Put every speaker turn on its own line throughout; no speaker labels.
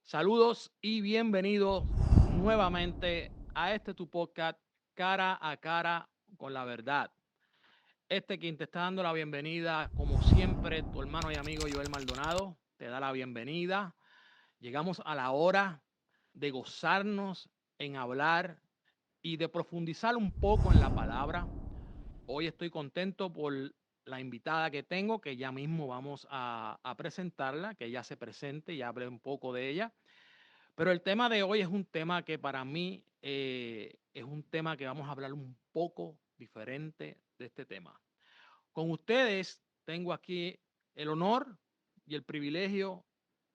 Saludos y bienvenidos nuevamente a este tu podcast Cara a Cara con la Verdad. Quien te está dando la bienvenida, como siempre, tu hermano y amigo Joel Maldonado, te da la bienvenida. Llegamos a la hora de gozarnos en hablar y de profundizar un poco en la palabra. Hoy estoy contento por la invitada que tengo, que ya mismo vamos a presentarla, que ella se presente y hable un poco de ella. Pero el tema de hoy es un tema que para mí es un tema que vamos a hablar un poco diferente de este tema. Con ustedes tengo aquí el honor y el privilegio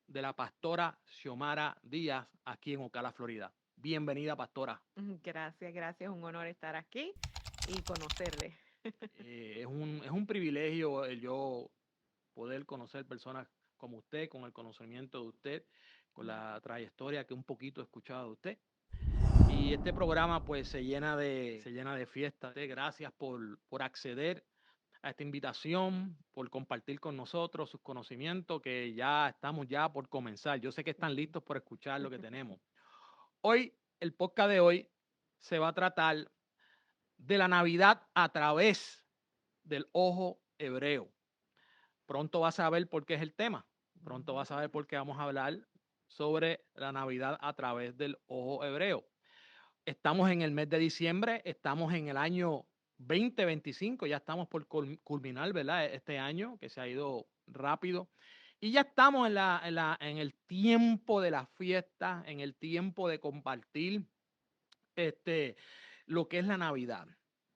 de la pastora Xiomara Díaz aquí en Ocala, Florida. Bienvenida, pastora.
Gracias, gracias. Un honor estar aquí y conocerle.
Es un privilegio el yo poder conocer personas como usted, con el conocimiento de usted, con la trayectoria que un poquito he escuchado de usted. Y este programa pues se llena de fiesta. Gracias por acceder a esta invitación, por compartir con nosotros sus conocimientos, que ya estamos ya por comenzar. Yo sé que están listos por escuchar lo que tenemos. Hoy, el podcast de hoy se va a tratar de la Navidad a través del ojo hebreo. Pronto vas a ver por qué es el tema. Pronto vas a ver por qué vamos a hablar sobre la Navidad a través del ojo hebreo. Estamos en el mes de diciembre, estamos en el año 2025, ya estamos por culminar, ¿verdad? Este año que se ha ido rápido. Y ya estamos en el tiempo de la fiesta, en el tiempo de compartir este, lo que es la Navidad.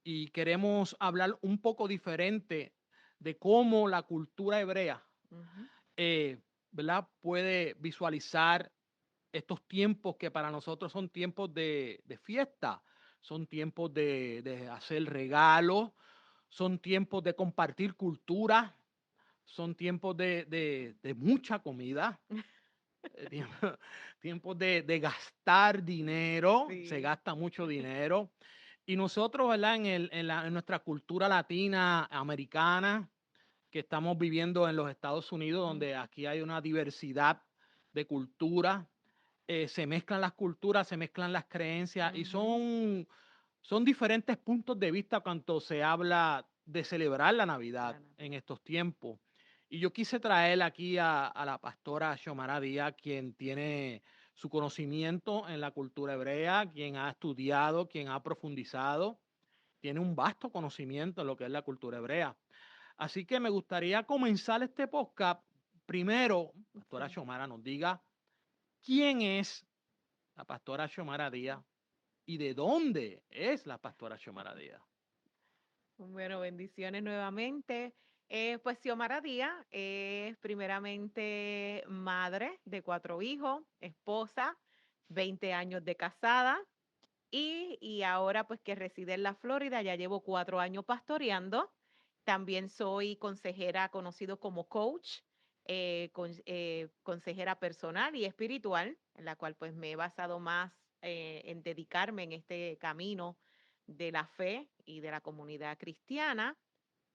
Y queremos hablar un poco diferente de cómo la cultura hebrea,
Ujú.
eh, ¿verdad? Puede visualizar estos tiempos que para nosotros son tiempos de fiesta, son tiempos de hacer regalos, son tiempos de compartir cultura, son tiempos de mucha comida, tiempo- tiempos de gastar dinero, se
Sí.
gasta mucho dinero. Y nosotros, ¿verdad? En nuestra cultura latina, americana, que estamos viviendo en los Estados Unidos, donde
Ujú,
aquí hay una diversidad de cultura, se mezclan las culturas, se mezclan las creencias y
ujú.
son diferentes puntos de vista cuando se habla de celebrar la Navidad
La
en
Navidad.
estos tiempos. Y yo quise traer aquí a la pastora Xiomara Díaz, quien tiene su conocimiento en la cultura hebrea, quien ha estudiado, quien ha profundizado, tiene un vasto conocimiento en lo que es la cultura hebrea. Así que me gustaría comenzar este podcast. Primero, pastora
Sí.
Xiomara nos diga quién es la pastora Xiomara Díaz y de dónde es la pastora Xiomara Díaz.
Bueno, bendiciones nuevamente. Pues Xiomara Díaz es primeramente madre de 4 hijos, esposa, 20 años de casada y ahora pues que reside en la Florida, ya llevo 4 años pastoreando. También soy consejera, conocido como coach, consejera personal y espiritual, en la cual pues me he basado más en dedicarme en este camino de la fe y de la comunidad cristiana.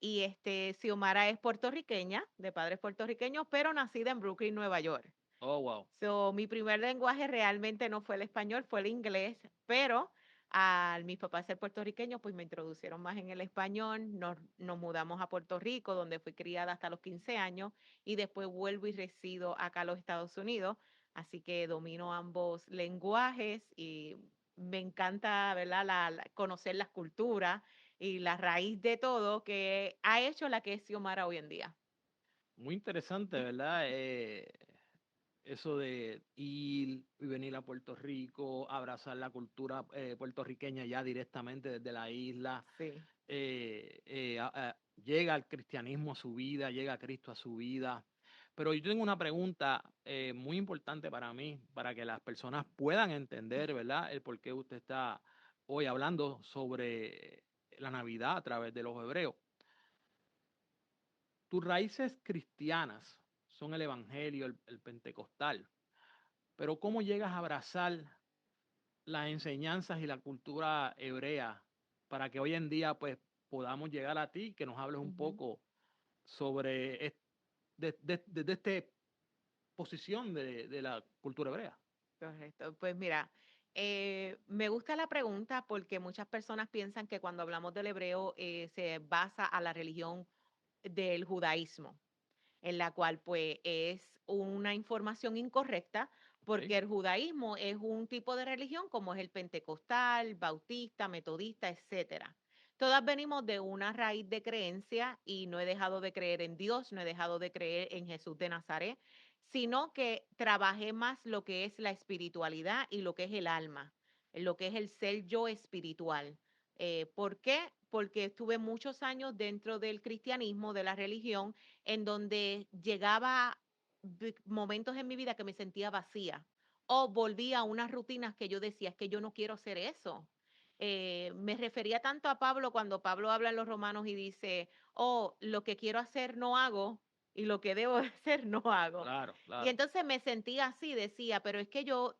Y Xiomara es puertorriqueña, de padres puertorriqueños, pero nacida en Brooklyn, Nueva York.
Oh, wow.
So, mi primer lenguaje realmente no fue el español, fue el inglés, pero al mis papás ser puertorriqueños, pues me introducieron más en el español, nos mudamos a Puerto Rico, donde fui criada hasta los 15 años, y después vuelvo y resido acá a los Estados Unidos, así que domino ambos lenguajes y me encanta, ¿verdad?, conocer las culturas y la raíz de todo que ha hecho la que es Xiomara hoy en día.
Muy interesante, ¿verdad? Eso de ir y venir a Puerto Rico, abrazar la cultura puertorriqueña ya directamente desde la isla.
Sí.
Llega el cristianismo a su vida, llega Cristo a su vida. Pero yo tengo una pregunta muy importante para mí, para que las personas puedan entender, ¿verdad? El por qué usted está hoy hablando sobre la Navidad a través de los hebreos. Tus raíces cristianas son el evangelio, el pentecostal, pero ¿cómo llegas a abrazar las enseñanzas y la cultura hebrea para que hoy en día pues podamos llegar a ti, que nos hables un
Ujú.
poco sobre desde este exposición de la cultura hebrea.
Correcto. Pues mira, me gusta la pregunta porque muchas personas piensan que cuando hablamos del hebreo se basa a la religión del judaísmo, en la cual pues es una información incorrecta
¿Ok?
porque el judaísmo es un tipo de religión como es el pentecostal, bautista, metodista, etcétera. Todas venimos de una raíz de creencia y no he dejado de creer en Dios, no he dejado de creer en Jesús de Nazaret, sino que trabajé más lo que es la espiritualidad y lo que es el alma, lo que es el ser yo espiritual. ¿Por qué? Porque estuve muchos años dentro del cristianismo, de la religión, en donde llegaba momentos en mi vida que me sentía vacía o volvía a unas rutinas que yo decía, es que yo no quiero hacer eso. Me refería tanto a Pablo cuando Pablo habla en los Romanos y dice, oh, lo que quiero hacer no hago y lo que debo de hacer no hago.
Claro,
Y
claro.
entonces me sentía así, decía, pero es que yo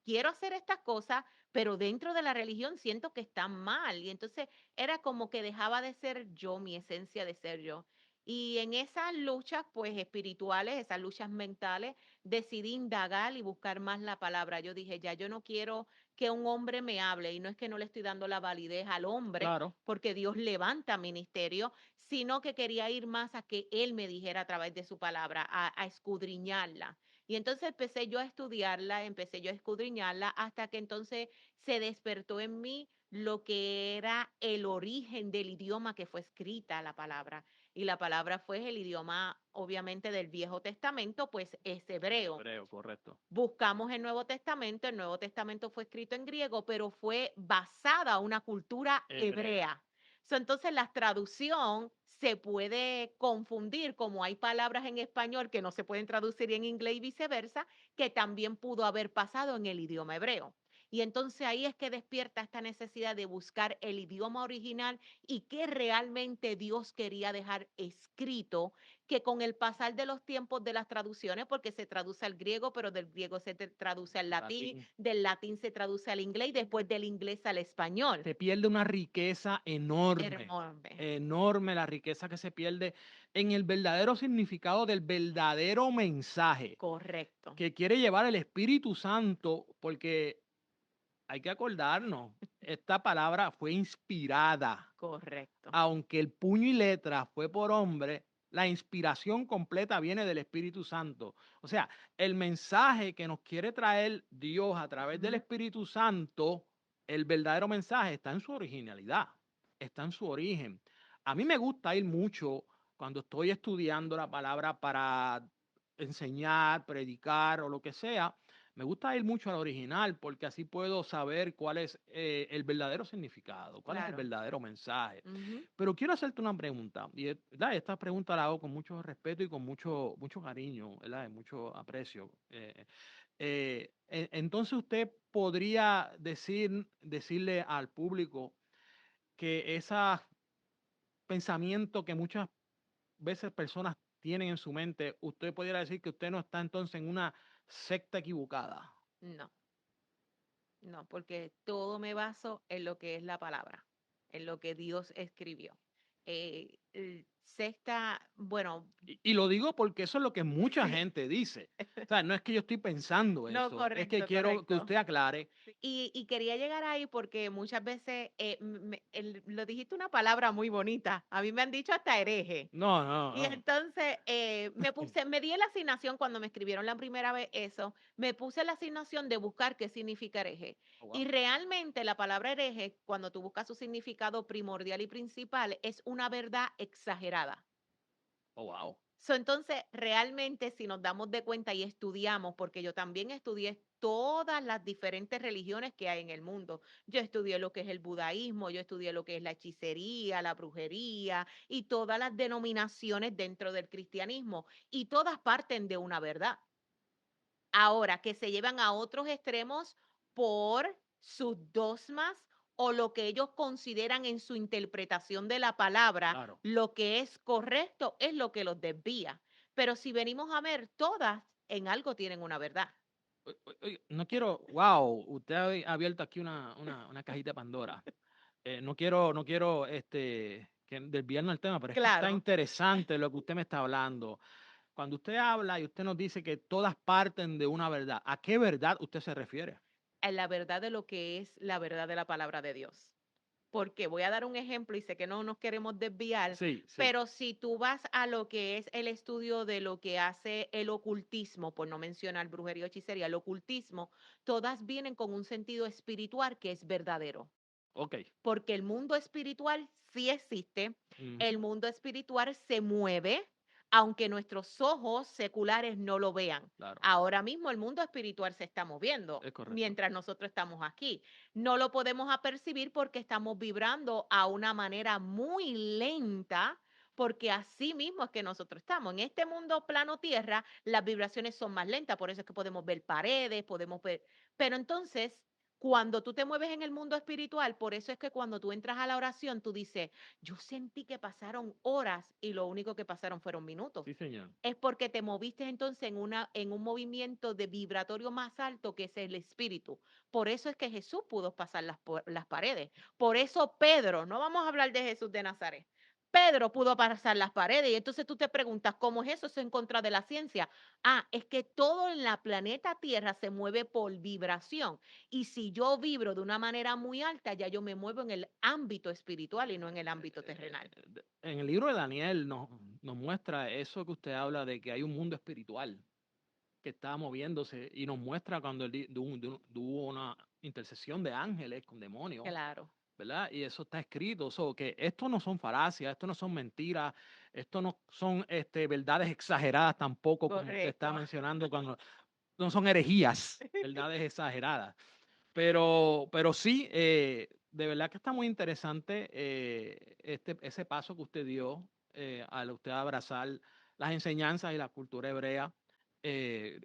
quiero hacer estas cosas, pero dentro de la religión siento que están mal. Y entonces era como que dejaba de ser yo, mi esencia de ser yo. Y en esas luchas, pues espirituales, esas luchas mentales, decidí indagar y buscar más la palabra. Yo dije, ya yo no quiero que un hombre me hable, y no es que no le estoy dando la validez al hombre,
Claro.
porque Dios levanta ministerio, sino que quería ir más a que Él me dijera a través de su palabra, a escudriñarla. Y entonces empecé yo a estudiarla, empecé yo a escudriñarla, hasta que entonces se despertó en mí lo que era el origen del idioma que fue escrita la palabra. Y la palabra fue el idioma, obviamente, del Viejo Testamento, pues es hebreo.
Hebreo, correcto.
Buscamos el Nuevo Testamento fue escrito en griego, pero fue basada en una cultura
Hebrea.
hebrea. Entonces la traducción se puede confundir, como hay palabras en español que no se pueden traducir en inglés y viceversa, que también pudo haber pasado en el idioma hebreo. Y entonces ahí es que despierta esta necesidad de buscar el idioma original y qué realmente Dios quería dejar escrito, que con el pasar de los tiempos de las traducciones, porque se traduce al griego, pero del griego se traduce al latín,
Latín.
del latín se traduce al inglés y después del inglés al español.
Se pierde una riqueza enorme,
Enorme.
enorme la riqueza que se pierde en el verdadero significado del verdadero mensaje
Correcto,
que quiere llevar el Espíritu Santo, porque hay que acordarnos, esta palabra fue inspirada,
correcto.
aunque el puño y letra fue por hombre, la inspiración completa viene del Espíritu Santo. O sea, el mensaje que nos quiere traer Dios a través del
Ujú.
Espíritu Santo, el verdadero mensaje está en su originalidad, está en su origen. A mí me gusta ir mucho cuando estoy estudiando la palabra para enseñar, predicar o lo que sea. Me gusta ir mucho al original porque así puedo saber cuál es el verdadero significado, cuál es el
Claro.
verdadero mensaje.
Ujú.
Pero quiero hacerte una pregunta, y ¿verdad? Esta pregunta la hago con mucho respeto y con mucho, mucho cariño, ¿verdad? Y mucho aprecio. Entonces usted podría decirle al público que ese pensamiento que muchas veces personas tienen en su mente, usted pudiera decir que usted no está entonces en una secta equivocada.
No, no, porque todo me baso en lo que es la palabra, en lo que Dios escribió. Sexta, bueno,
Y lo digo porque eso es lo que mucha
sí,
gente dice. O sea, no es que yo estoy pensando
no,
eso, es que
correcto,
quiero que
correcto.
usted aclare.
Sí. Y quería llegar ahí porque muchas veces, lo dijiste una palabra muy bonita, a mí me han dicho hasta hereje.
No, no,
Y
no.
entonces me di la asignación cuando me escribieron la primera vez eso, me puse la asignación de buscar qué significa hereje.
Oh,
Y
wow.
realmente la palabra hereje, cuando tú buscas su significado primordial y principal, es una verdad exagerada.
Oh, wow.
Entonces, realmente, si nos damos de cuenta y estudiamos, porque yo también estudié todas las diferentes religiones que hay en el mundo. Yo estudié lo que es el budaísmo, yo estudié lo que es la hechicería, la brujería y todas las denominaciones dentro del cristianismo, y todas parten de una verdad. Ahora, que se llevan a otros extremos por sus dogmas o lo que ellos consideran en su interpretación de la palabra,
Claro.
lo que es correcto es lo que los desvía. Pero si venimos a ver, todas en algo tienen una verdad.
No quiero, wow, usted ha abierto aquí una cajita de Pandora. No quiero que desviarnos del tema, pero es que está
Claro,
interesante lo que usted me está hablando. Cuando usted habla y usted nos dice que todas parten de una verdad, ¿a qué verdad usted se refiere?
En la verdad de lo que es la verdad de la palabra de Dios. Porque voy a dar un ejemplo y sé que no nos queremos desviar,
Sí, sí.
pero si tú vas a lo que es el estudio de lo que hace el ocultismo, por no mencionar brujería o hechicería, el ocultismo, todas vienen con un sentido espiritual que es verdadero,
Ok.
porque el mundo espiritual sí existe,
Ujú,
el mundo espiritual se mueve, aunque nuestros ojos seculares no lo vean.
claro,
Ahora mismo el mundo espiritual se está moviendo
es correcto.
mientras nosotros estamos aquí. No lo podemos apercibir porque estamos vibrando a una manera muy lenta, porque así mismo es que nosotros estamos. En este mundo plano tierra, las vibraciones son más lentas, por eso es que podemos ver paredes, podemos ver, pero entonces cuando tú te mueves en el mundo espiritual, por eso es que cuando tú entras a la oración, tú dices, yo sentí que pasaron horas y lo único que pasaron fueron minutos.
Sí, señor.
Es porque te moviste entonces en un movimiento de vibratorio más alto que es el espíritu. Por eso es que Jesús pudo pasar las paredes. Por eso Pedro, no vamos a hablar de Jesús de Nazaret. Pedro pudo pasar las paredes y entonces tú te preguntas, ¿cómo es eso? ¿Es en contra de la ciencia? Ah, es que todo en la planeta Tierra se mueve por vibración. Y si yo vibro de una manera muy alta, ya yo me muevo en el ámbito espiritual y no en el ámbito terrenal.
En el libro de Daniel nos muestra eso que usted habla de que hay un mundo espiritual que está moviéndose y nos muestra cuando hubo una intercesión de ángeles con demonios,
Claro,
¿verdad? Y eso está escrito, que esto no son falacias, esto no son mentiras, esto no son verdades exageradas tampoco, como usted está
correcto.
mencionando, cuando no son herejías, verdades exageradas. Pero sí, de verdad que está muy interesante ese paso que usted dio al usted abrazar las enseñanzas y la cultura hebrea. Eh,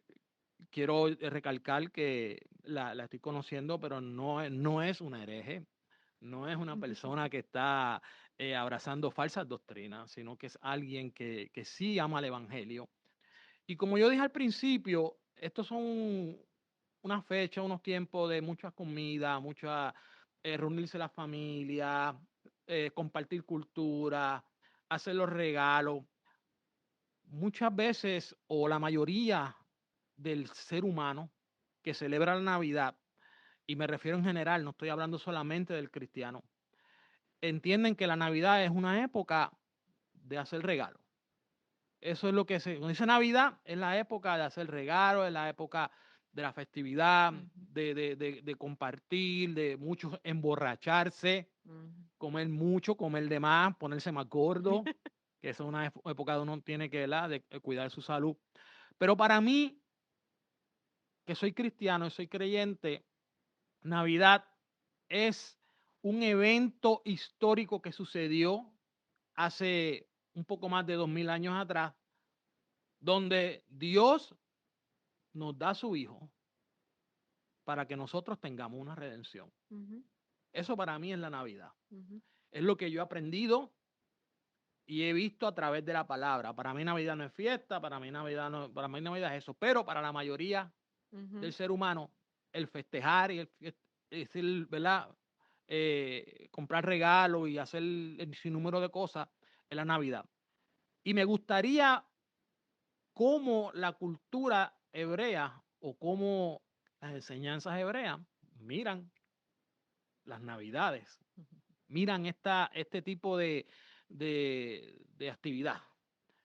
quiero recalcar que la estoy conociendo, pero no es una hereje, no es una persona que está abrazando falsas doctrinas, sino que es alguien que sí ama el Evangelio. Y como yo dije al principio, estos son unas fechas, unos tiempos de mucha comida, mucha reunirse la familia, compartir cultura, hacer los regalos. Muchas veces, o la mayoría del ser humano que celebra la Navidad, y me refiero en general, no estoy hablando solamente del cristiano, entienden que la Navidad es una época de hacer regalos. Eso es lo que cuando dice Navidad, es la época de hacer regalos, es la época de la festividad,
Ujú,
de compartir, de muchos emborracharse,
ujú.
comer mucho, comer de más, ponerse más gordo, que esa es una época donde uno tiene que, ¿verdad?, de cuidar su salud. Pero para mí, que soy cristiano y soy creyente, Navidad es un evento histórico que sucedió hace un poco más de 2000 años atrás, donde Dios nos da a su Hijo para que nosotros tengamos una redención.
Ujú,
Eso para mí es la Navidad.
ujú,
Es lo que yo he aprendido y he visto a través de la palabra. Para mí Navidad no es fiesta, para mí Navidad es eso, pero para la mayoría
ujú.
del ser humano, el festejar y decir, ¿verdad? Comprar regalos y hacer el sinnúmero de cosas es la Navidad. Y me gustaría cómo la cultura hebrea o cómo las enseñanzas hebreas miran las navidades, miran este tipo de actividad.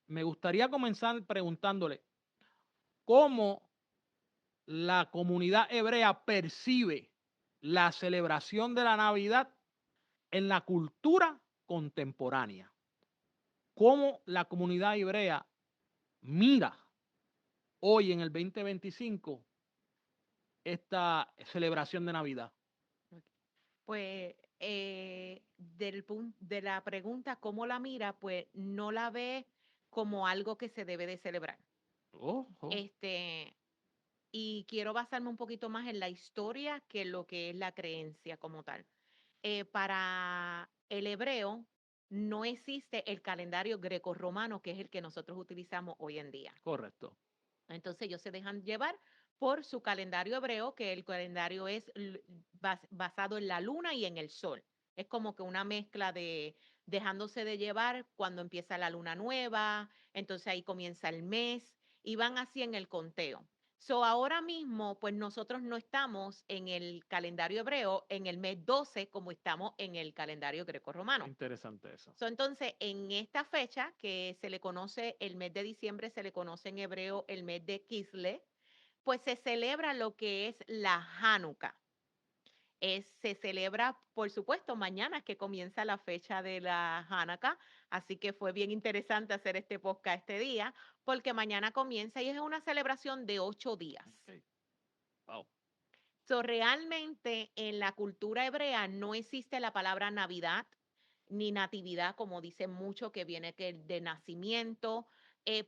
Me gustaría comenzar preguntándole cómo la comunidad hebrea percibe la celebración de la Navidad en la cultura contemporánea. Cómo la comunidad hebrea mira hoy en el 2025 esta celebración de Navidad.
Ok. Pues de la pregunta, ¿cómo la mira? Pues no la ve como algo que se debe de celebrar.
Ojo,
Este, y quiero basarme un poquito más en la historia que lo que es la creencia como tal. Para el hebreo no existe el calendario grecorromano, que es el que nosotros utilizamos hoy en día.
correcto.
Entonces ellos se dejan llevar por su calendario hebreo, que el calendario es basado en la luna y en el sol. Es como que una mezcla dejándose de llevar cuando empieza la luna nueva, entonces ahí comienza el mes y van así en el conteo. So, ahora mismo, pues nosotros no estamos en el calendario hebreo en el mes 12 como estamos en el calendario greco-romano.
Interesante eso.
So, entonces, en esta fecha que se le conoce el mes de diciembre, se le conoce en hebreo el mes de Kislev, pues se celebra lo que es la Hanukkah. Se celebra, por supuesto, mañana es que comienza la fecha de la Hanukkah, así que fue bien interesante hacer este podcast este día, porque mañana comienza y es una celebración de 8 días.
Okay. Wow.
So, realmente en la cultura hebrea no existe la palabra Navidad ni natividad, como dicen mucho, que viene que de nacimiento.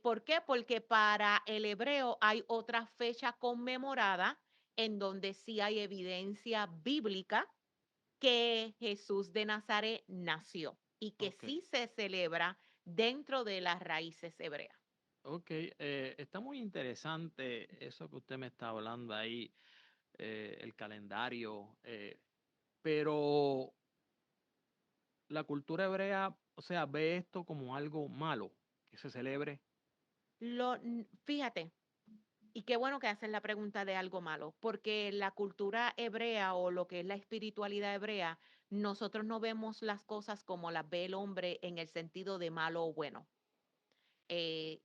¿Por qué? Porque para el hebreo hay otra fecha conmemorada en donde sí hay evidencia bíblica que Jesús de Nazaret nació y que
Ok.
sí se celebra dentro de las raíces hebreas.
Ok. Está muy interesante eso que usted me está hablando ahí, el calendario, pero la cultura hebrea, o sea, ve esto como algo malo, que se celebre.
Fíjate, y qué bueno que haces la pregunta de algo malo, porque la cultura hebrea o lo que es la espiritualidad hebrea, nosotros no vemos las cosas como las ve el hombre en el sentido de malo o bueno. eh,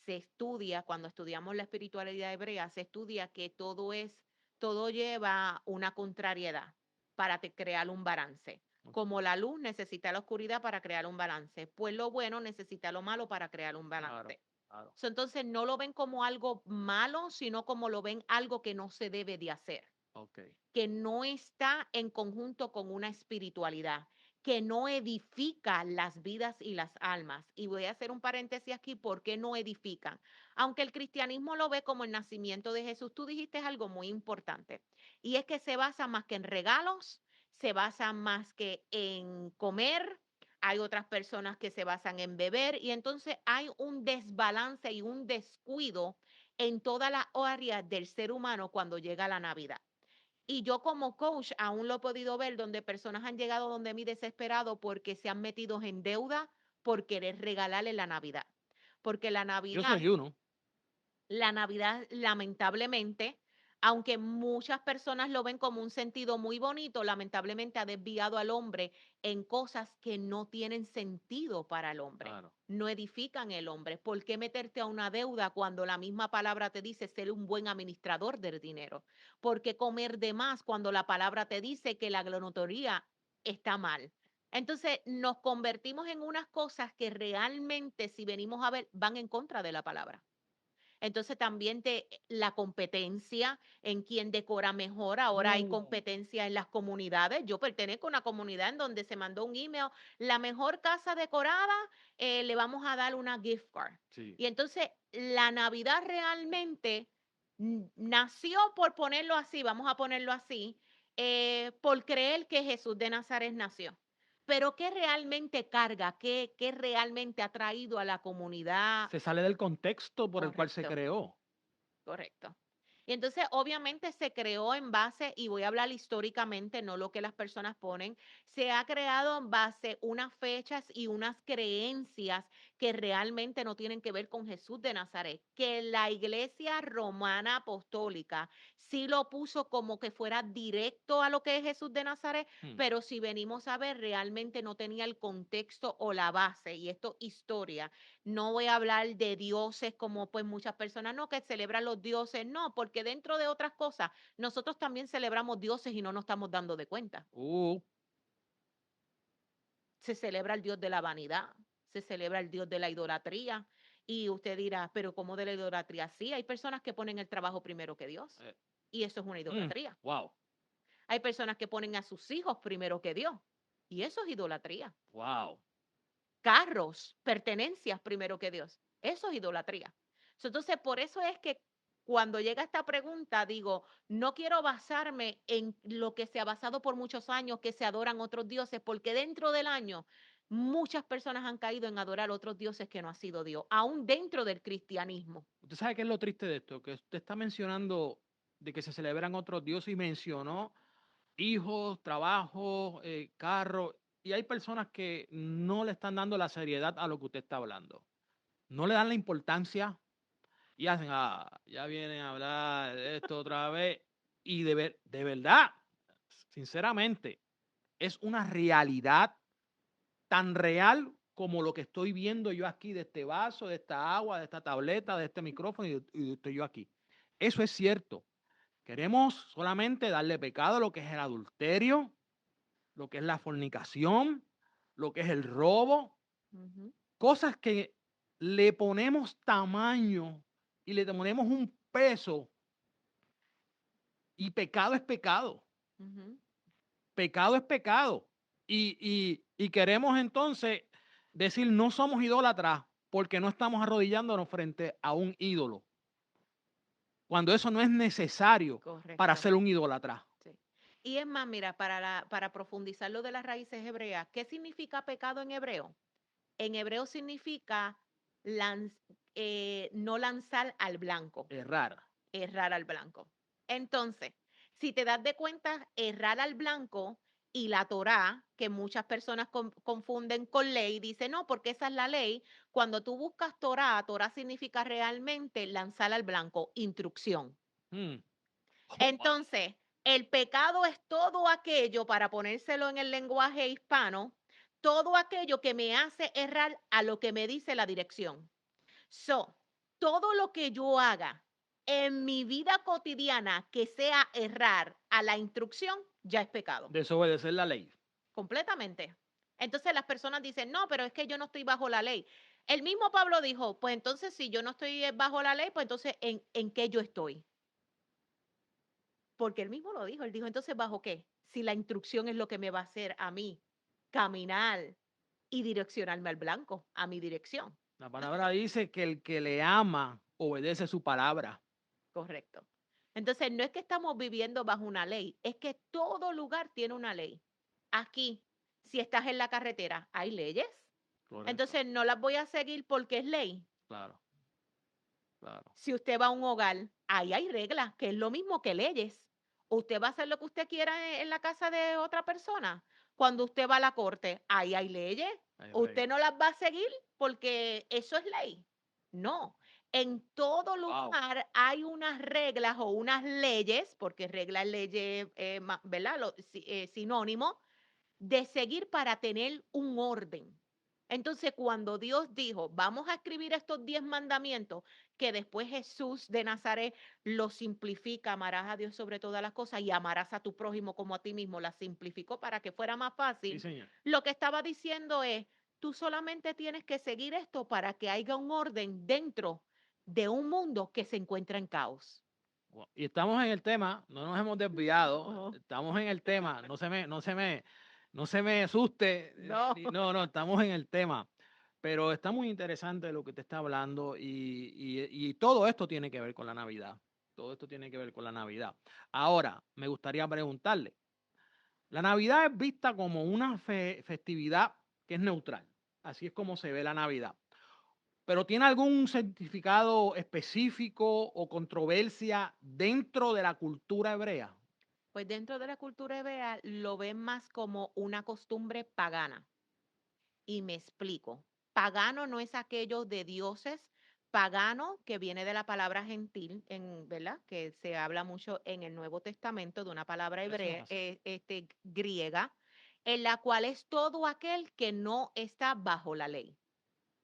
Se estudia, cuando estudiamos la espiritualidad hebrea, se estudia que todo lleva una contrariedad para crear un balance.
Ok.
Como la luz necesita la oscuridad para crear un balance, pues lo bueno necesita lo malo para crear un
Claro,
balance.
claro.
So, entonces no lo ven como algo malo, sino como lo ven algo que no se debe de hacer,
Ok.
que no está en conjunto con una espiritualidad, que no edifica las vidas y las almas. Y voy a hacer un paréntesis aquí, ¿por qué no edifican? Aunque el cristianismo lo ve como el nacimiento de Jesús, tú dijiste algo muy importante, y es que se basa más que en regalos, se basa más que en comer. Hay otras personas que se basan en beber y entonces hay un desbalance y un descuido en todas las áreas del ser humano cuando llega la Navidad. Y yo como coach aún lo he podido ver donde personas han llegado donde mí desesperado porque se han metido en deuda por querer regalarle la Navidad. Porque
Yo soy uno.
la Navidad, lamentablemente, aunque muchas personas lo ven como un sentido muy bonito, lamentablemente ha desviado al hombre en cosas que no tienen sentido para el hombre,
Claro.
no edifican el hombre. ¿Por qué meterte a una deuda cuando la misma palabra te dice ser un buen administrador del dinero? ¿Por qué comer de más cuando la palabra te dice que la glotonería está mal? Entonces nos convertimos en unas cosas que realmente, si venimos a ver, van en contra de la palabra. Entonces también la competencia en quién decora mejor. Ahora hay
Uh,
competencia en las comunidades. Yo pertenezco a una comunidad en donde se mandó un email, la mejor casa decorada, le vamos a dar una gift card.
sí.
Y entonces la Navidad realmente nació, por ponerlo así, vamos a ponerlo así, por creer que Jesús de Nazaret nació. Pero ¿qué realmente carga? ¿Qué realmente ha traído a la comunidad?
Se sale del contexto por el cual se
Correcto.
creó.
Correcto. Y entonces, obviamente, se creó en base, y voy a hablar históricamente, no lo que las personas ponen, se ha creado en base unas fechas y unas creencias que realmente no tienen que ver con Jesús de Nazaret, que la Iglesia Romana Apostólica sí lo puso como que fuera directo a lo que es Jesús de Nazaret,
Hmm.
pero si venimos a ver, realmente no tenía el contexto o la base, y esto historia. No voy a hablar de dioses como pues muchas personas no que celebran los dioses, no, porque dentro de otras cosas nosotros también celebramos dioses y no nos estamos dando de cuenta.
Uh,
Se celebra el dios de la vanidad, se celebra el dios de la idolatría y usted dirá, pero ¿cómo de la idolatría? Sí, hay personas que ponen el trabajo primero que Dios
eh,
y eso es una idolatría.
wow.
Hay personas que ponen a sus hijos primero que Dios y eso es idolatría.
Wow.
Carros, pertenencias primero que Dios. Eso es idolatría. Entonces, por eso es que cuando llega esta pregunta, digo, no quiero basarme en lo que se ha basado por muchos años, que se adoran otros dioses, porque dentro del año muchas personas han caído en adorar otros dioses que no ha sido Dios, aún dentro del cristianismo.
¿Usted sabe qué es lo triste de esto? Que usted está mencionando de que se celebran otros dioses y mencionó hijos, trabajo, carro. y hay personas que no le están dando la seriedad a lo que usted está hablando. No le dan la importancia y hacen, ya vienen a hablar de esto otra vez. Y de verdad, sinceramente, es una realidad tan real como lo que estoy viendo yo aquí de este vaso, de esta agua, de esta tableta, de este micrófono y estoy yo aquí. Eso es cierto. Queremos solamente darle pecado a lo que es el adulterio, lo que es la fornicación, lo que es el robo,
Ujú,
cosas que le ponemos tamaño y le ponemos un peso y pecado es pecado.
ujú.
Pecado es pecado. Y queremos entonces decir no somos idólatras porque no estamos arrodillándonos frente a un ídolo, cuando eso no es necesario para
Correcto.
ser un idólatra.
Sí. Y es más, mira, para profundizar lo de las raíces hebreas, ¿qué significa pecado en hebreo? En hebreo significa lanz- no lanzar al blanco,
Errar.
errar al blanco. Entonces, si te das de cuenta, errar al blanco y la Torá, que muchas personas confunden con ley, dice no, porque esa es la ley. Cuando tú buscas Torá, Torá significa realmente lanzar al blanco, instrucción.
Mm. Oh, wow.
Entonces, el pecado es todo aquello, para ponérselo en el lenguaje hispano, todo aquello que me hace errar a lo que me dice la dirección. So, todo lo que yo haga en mi vida cotidiana que sea errar a la instrucción, ya es pecado,
Desobedecer la ley.
completamente. Entonces las personas dicen, no, pero es que yo no estoy bajo la ley. El mismo Pablo dijo, pues entonces si yo no estoy bajo la ley, pues entonces ¿en qué yo estoy? Porque él mismo lo dijo, él dijo, entonces, ¿bajo qué? Si la instrucción es lo que me va a hacer a mí caminar y direccionarme al blanco, a mi dirección.
La palabra dice que el que le ama obedece su palabra.
Correcto. Entonces, no es que estamos viviendo bajo una ley, es que todo lugar tiene una ley. Aquí, si estás en la carretera, hay leyes.
Correcto.
Entonces, no las voy a seguir porque es ley.
Claro, claro.
Si usted va a un hogar, ahí hay reglas, que es lo mismo que leyes. Usted va a hacer lo que usted quiera en la casa de otra persona. Cuando usted va a la corte, ahí hay leyes.
Hay
Usted
reglas.
no las va a seguir porque eso es ley. No. En todo
Wow.
lugar hay unas reglas o unas leyes, porque regla es ley, ¿verdad? Sinónimo de seguir para tener un orden. Entonces, cuando Dios dijo, vamos a escribir estos 10 mandamientos, que después Jesús de Nazaret lo simplifica, amarás a Dios sobre todas las cosas y amarás a tu prójimo como a ti mismo, la simplificó para que fuera más
Sí,
fácil.
señor.
Lo que estaba diciendo es, tú solamente tienes que seguir esto para que haya un orden dentro de un mundo que se encuentra en caos.
Wow. Y estamos en el tema, no nos hemos desviado,
No,
estamos en el tema, no se me asuste,
no.
no, estamos en el tema. Pero está muy interesante lo que te está hablando y todo esto tiene que ver con la Navidad. Todo esto tiene que ver con la Navidad. Ahora, me gustaría preguntarle, la Navidad es vista como una festividad que es neutral. Así es como se ve la Navidad. Pero ¿tiene algún significado específico o controversia dentro de la cultura hebrea?
Pues dentro de la cultura hebrea lo ven más como una costumbre pagana. Y me explico. Pagano no es aquello de dioses, pagano que viene de la palabra gentil, ¿verdad? Que se habla mucho en el Nuevo Testamento de una palabra
Eso es
hebrea,
así.
griega, en la cual es todo aquel que no está bajo la ley.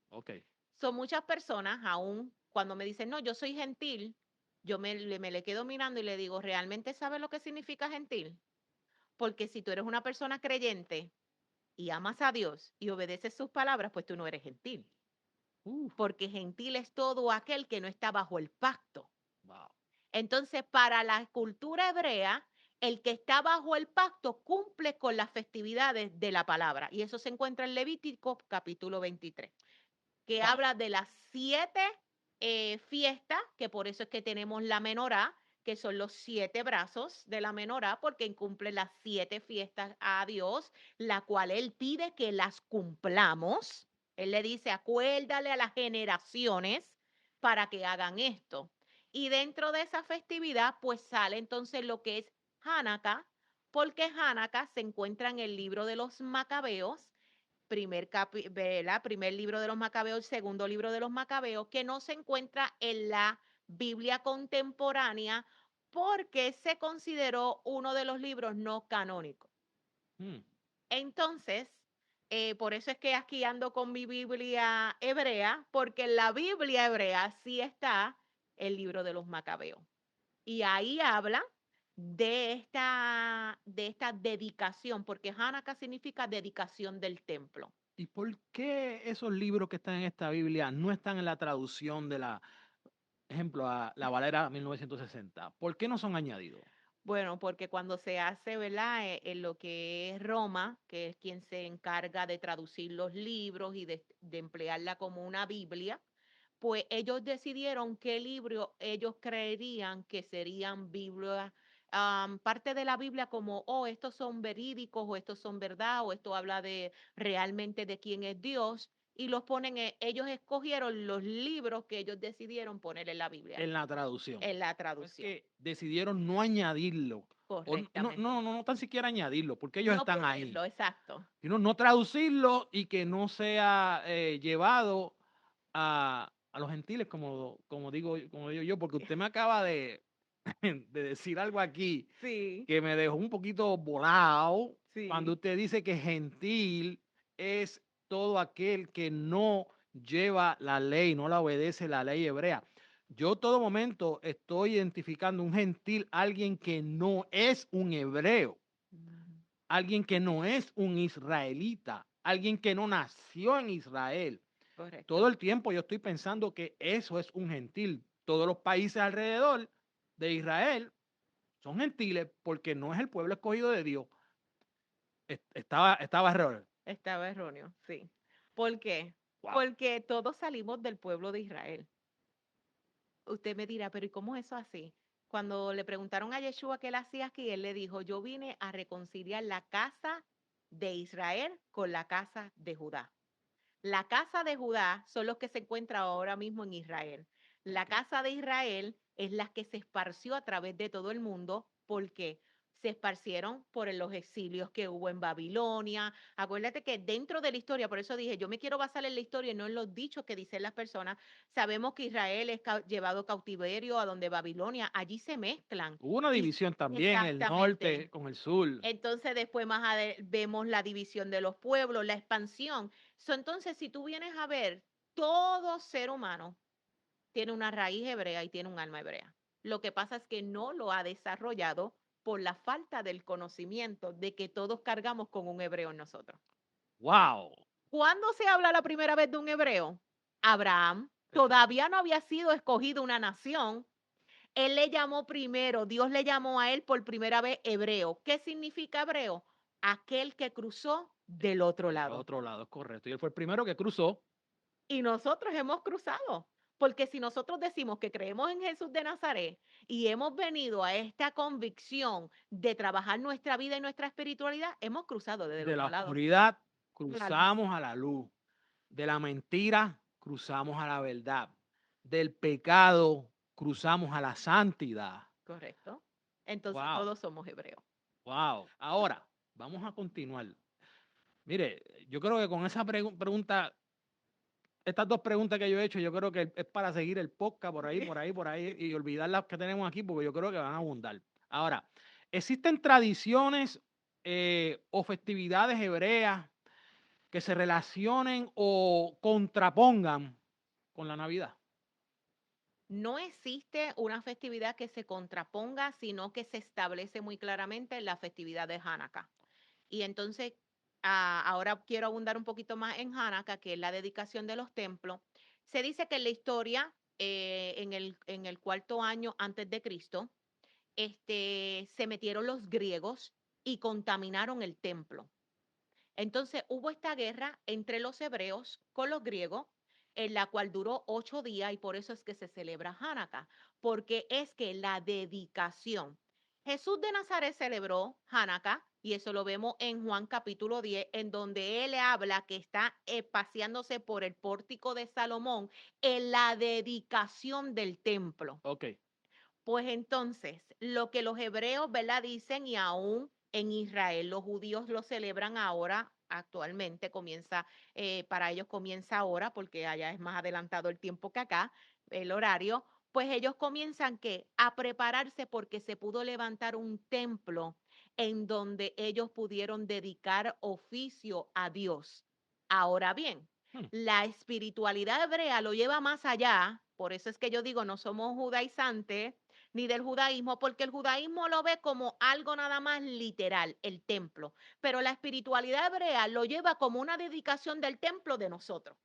Ok.
Son muchas personas, aún cuando me dicen, no, yo soy gentil, yo me le quedo mirando y le digo, ¿realmente sabes lo que significa gentil? Porque si tú eres una persona creyente y amas a Dios y obedeces sus palabras, pues tú no eres gentil.
Uf,
Porque gentil es todo aquel que no está bajo el pacto.
wow.
Entonces, para la cultura hebrea, el que está bajo el pacto cumple con las festividades de la palabra. Y eso se encuentra en Levítico capítulo 23, que
Wow.
habla de las 7 fiestas, que por eso es que tenemos la menorá, que son los 7 brazos de la menorá, porque incumple las 7 fiestas a Dios, la cual Él pide que las cumplamos. Él le dice, acuérdale a las generaciones para que hagan esto. Y dentro de esa festividad, pues sale entonces lo que es Hanukkah porque Hanukkah se encuentra en el libro de los Macabeos, primer libro de los Macabeos, segundo libro de los Macabeos, que no se encuentra en la Biblia contemporánea porque se consideró uno de los libros no canónicos.
Mm.
Entonces, por eso es que aquí ando con mi Biblia hebrea, porque en la Biblia hebrea sí está el libro de los Macabeos. Y ahí habla de esta dedicación, porque Hanukkah significa dedicación del templo.
¿Y por qué esos libros que están en esta Biblia no están en la traducción de la, ejemplo, a la Valera 1960? ¿Por qué no son añadidos?
Bueno, porque cuando se hace, ¿verdad? En lo que es Roma, que es quien se encarga de traducir los libros y de emplearla como una Biblia, pues ellos decidieron qué libro ellos creerían que serían Biblia, parte de la Biblia como, oh, estos son verídicos o estos son verdad o esto habla de realmente de quién es Dios y los ponen, ellos escogieron los libros que ellos decidieron poner en la Biblia,
En la traducción.
en la
Es
traducción,
que decidieron no añadirlo. O
correctamente.
no tan siquiera añadirlo, porque ellos
No
están ahí.
ponerlo, exacto.
Sino no traducirlo y que no sea llevado a los gentiles, como digo yo, porque usted me acaba de, de decir algo aquí
Sí,
que me dejó un poquito volado cuando
sí.
usted dice que gentil es todo aquel que no lleva la ley, no la obedece la ley hebrea. Yo todo momento estoy identificando un gentil, alguien que no es un hebreo,
Ujú.
alguien que no es un israelita, alguien que no nació en Israel. Todo
Correcto.
el tiempo yo estoy pensando que eso es un gentil. Todos los países alrededor de Israel son gentiles porque no es el pueblo escogido de Dios. Estaba error.
Estaba erróneo, sí. ¿Por qué?
Wow.
Porque todos salimos del pueblo de Israel. Usted me dirá, pero ¿y cómo es eso así? Cuando le preguntaron a Yeshua qué él hacía aquí, él le dijo, yo vine a reconciliar la casa de Israel con la casa de Judá. La casa de Judá son los que se encuentran ahora mismo en Israel. La
Okay.
casa de Israel es la que se esparció a través de todo el mundo porque se esparcieron por los exilios que hubo en Babilonia. Acuérdate que dentro de la historia, por eso dije, yo me quiero basar en la historia y no en los dichos que dicen las personas. Sabemos que Israel es llevado cautiverio a donde Babilonia, allí se mezclan.
Hubo una
Y
división también, el
exactamente.
norte con el sur.
Entonces después vemos la división de los pueblos, la expansión. Entonces, si tú vienes a ver, todo ser humano tiene una raíz hebrea y tiene un alma hebrea. Lo que pasa es que no lo ha desarrollado por la falta del conocimiento de que todos cargamos con un hebreo en nosotros.
Wow.
¿Cuándo se habla la primera vez de un hebreo? Abraham todavía no había sido escogido una nación. Él le llamó primero, Dios le llamó a él por primera vez hebreo. ¿Qué significa hebreo? Aquel que cruzó del otro
Del
lado.
otro lado, es correcto. Y él fue el primero que cruzó.
Y nosotros hemos cruzado. Porque si nosotros decimos que creemos en Jesús de Nazaret y hemos venido a esta convicción de trabajar nuestra vida y nuestra espiritualidad, hemos cruzado desde el
De la
otro lado.
oscuridad
La luz.
cruzamos a la luz. De la mentira cruzamos a la verdad. Del pecado cruzamos a la santidad.
Correcto. Entonces
Wow.
todos somos hebreos.
Wow. Ahora, vamos a continuar. Mire, yo creo que con esa pregunta, estas dos preguntas que yo he hecho, yo creo que es para seguir el podcast por ahí, y olvidar las que tenemos aquí, porque yo creo que van a abundar. Ahora, ¿existen tradiciones o festividades hebreas que se relacionen o contrapongan con la Navidad?
No existe una festividad que se contraponga, sino que se establece muy claramente en la festividad de Hanukkah. Y entonces, ahora quiero abundar un poquito más en Hanukkah, que es la dedicación de los templos. Se dice que en la historia, en el cuarto año antes de Cristo, se metieron los griegos y contaminaron el templo. Entonces hubo esta guerra entre los hebreos con los griegos, en la cual duró 8 días y por eso es que se celebra Hanukkah, porque es que la dedicación. Jesús de Nazaret celebró Hanukkah y eso lo vemos en Juan capítulo 10, en donde él habla que está paseándose por el pórtico de Salomón en la dedicación del templo.
Ok.
Pues entonces, lo que los hebreos, ¿verdad? Dicen y aún en Israel. Los judíos lo celebran ahora, actualmente para ellos comienza ahora, porque allá es más adelantado el tiempo que acá, el horario. Pues ellos comienzan a prepararse porque se pudo levantar un templo en donde ellos pudieron dedicar oficio a Dios. Ahora bien,
Hmm.
la espiritualidad hebrea lo lleva más allá, por eso es que yo digo, no somos judaizantes ni del judaísmo, porque el judaísmo lo ve como algo nada más literal, el templo, pero la espiritualidad hebrea lo lleva como una dedicación del templo de nosotros,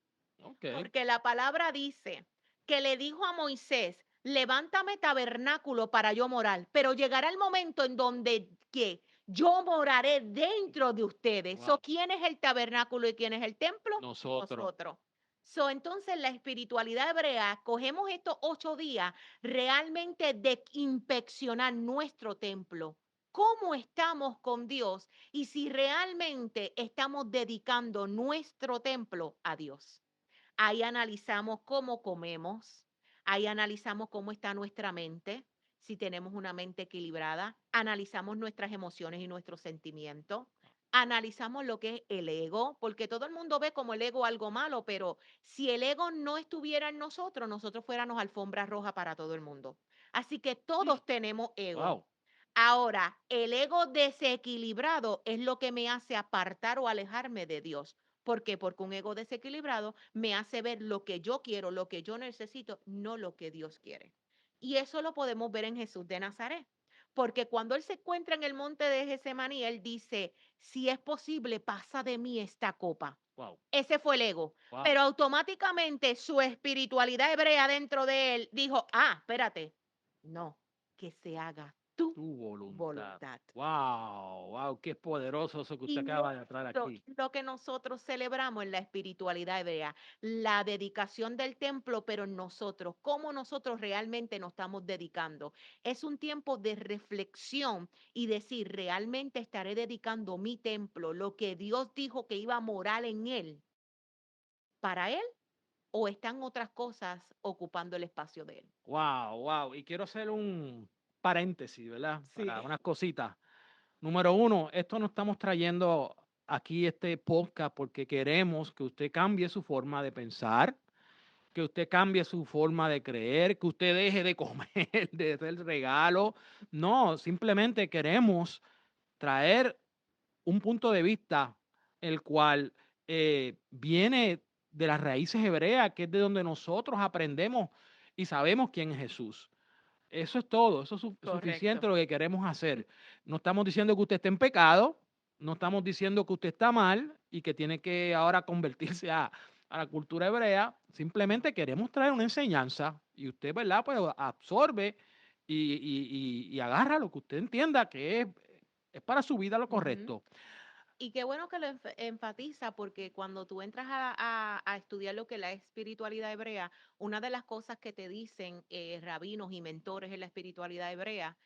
Ok.
porque la palabra dice que le dijo a Moisés, levántame tabernáculo para yo morar, pero llegará el momento en donde que yo moraré dentro de ustedes.
Wow.
¿Quién es el tabernáculo y quién es el templo?
Nosotros.
Nosotros. Entonces, la espiritualidad hebrea, cogemos estos 8 días realmente de inspeccionar nuestro templo. ¿Cómo estamos con Dios? Y si realmente estamos dedicando nuestro templo a Dios. Ahí analizamos cómo comemos, ahí analizamos cómo está nuestra mente, si tenemos una mente equilibrada, analizamos nuestras emociones y nuestros sentimientos, analizamos lo que es el ego, porque todo el mundo ve como el ego algo malo, pero si el ego no estuviera en nosotros, nosotros fuéramos alfombra roja para todo el mundo. Así que todos tenemos ego.
Wow.
Ahora, el ego desequilibrado es lo que me hace apartar o alejarme de Dios. ¿Por qué? Porque un ego desequilibrado me hace ver lo que yo quiero, lo que yo necesito, no lo que Dios quiere. Y eso lo podemos ver en Jesús de Nazaret. Porque cuando él se encuentra en el monte de Getsemaní, él dice, si es posible, pasa de mí esta copa.
Wow.
Ese fue el ego.
Wow.
Pero automáticamente su espiritualidad hebrea dentro de él dijo, espérate, no, que se haga tu
Tu voluntad.
voluntad.
Wow. Wow. Qué poderoso eso que usted
Y
acaba de traer
esto
aquí.
es lo que nosotros celebramos en la espiritualidad hebrea, la dedicación del templo, pero en nosotros, cómo nosotros realmente nos estamos dedicando. Es un tiempo de reflexión y decir, realmente estaré dedicando mi templo, lo que Dios dijo que iba a morar en él, para él, o están otras cosas ocupando el espacio de él.
Wow. Wow. Y quiero hacer un paréntesis, ¿verdad?
Sí.
Para unas cositas. Número uno, esto no estamos trayendo aquí este podcast porque queremos que usted cambie su forma de pensar, que usted cambie su forma de creer, que usted deje de comer, de hacer regalo. No, simplemente queremos traer un punto de vista el cual viene de las raíces hebreas, que es de donde nosotros aprendemos y sabemos quién es Jesús. Eso es todo, eso es suficiente
Correcto.
lo que queremos hacer. No estamos diciendo que usted esté en pecado, no estamos diciendo que usted está mal y que tiene que ahora convertirse a la cultura hebrea, simplemente queremos traer una enseñanza y usted, ¿verdad? Pues absorbe y agarra lo que usted entienda que es para su vida lo
Ujú.
correcto.
Y qué bueno que lo enfatiza, porque cuando tú entras a estudiar lo que es la espiritualidad hebrea, una de las cosas que te dicen rabinos y mentores en la espiritualidad hebrea,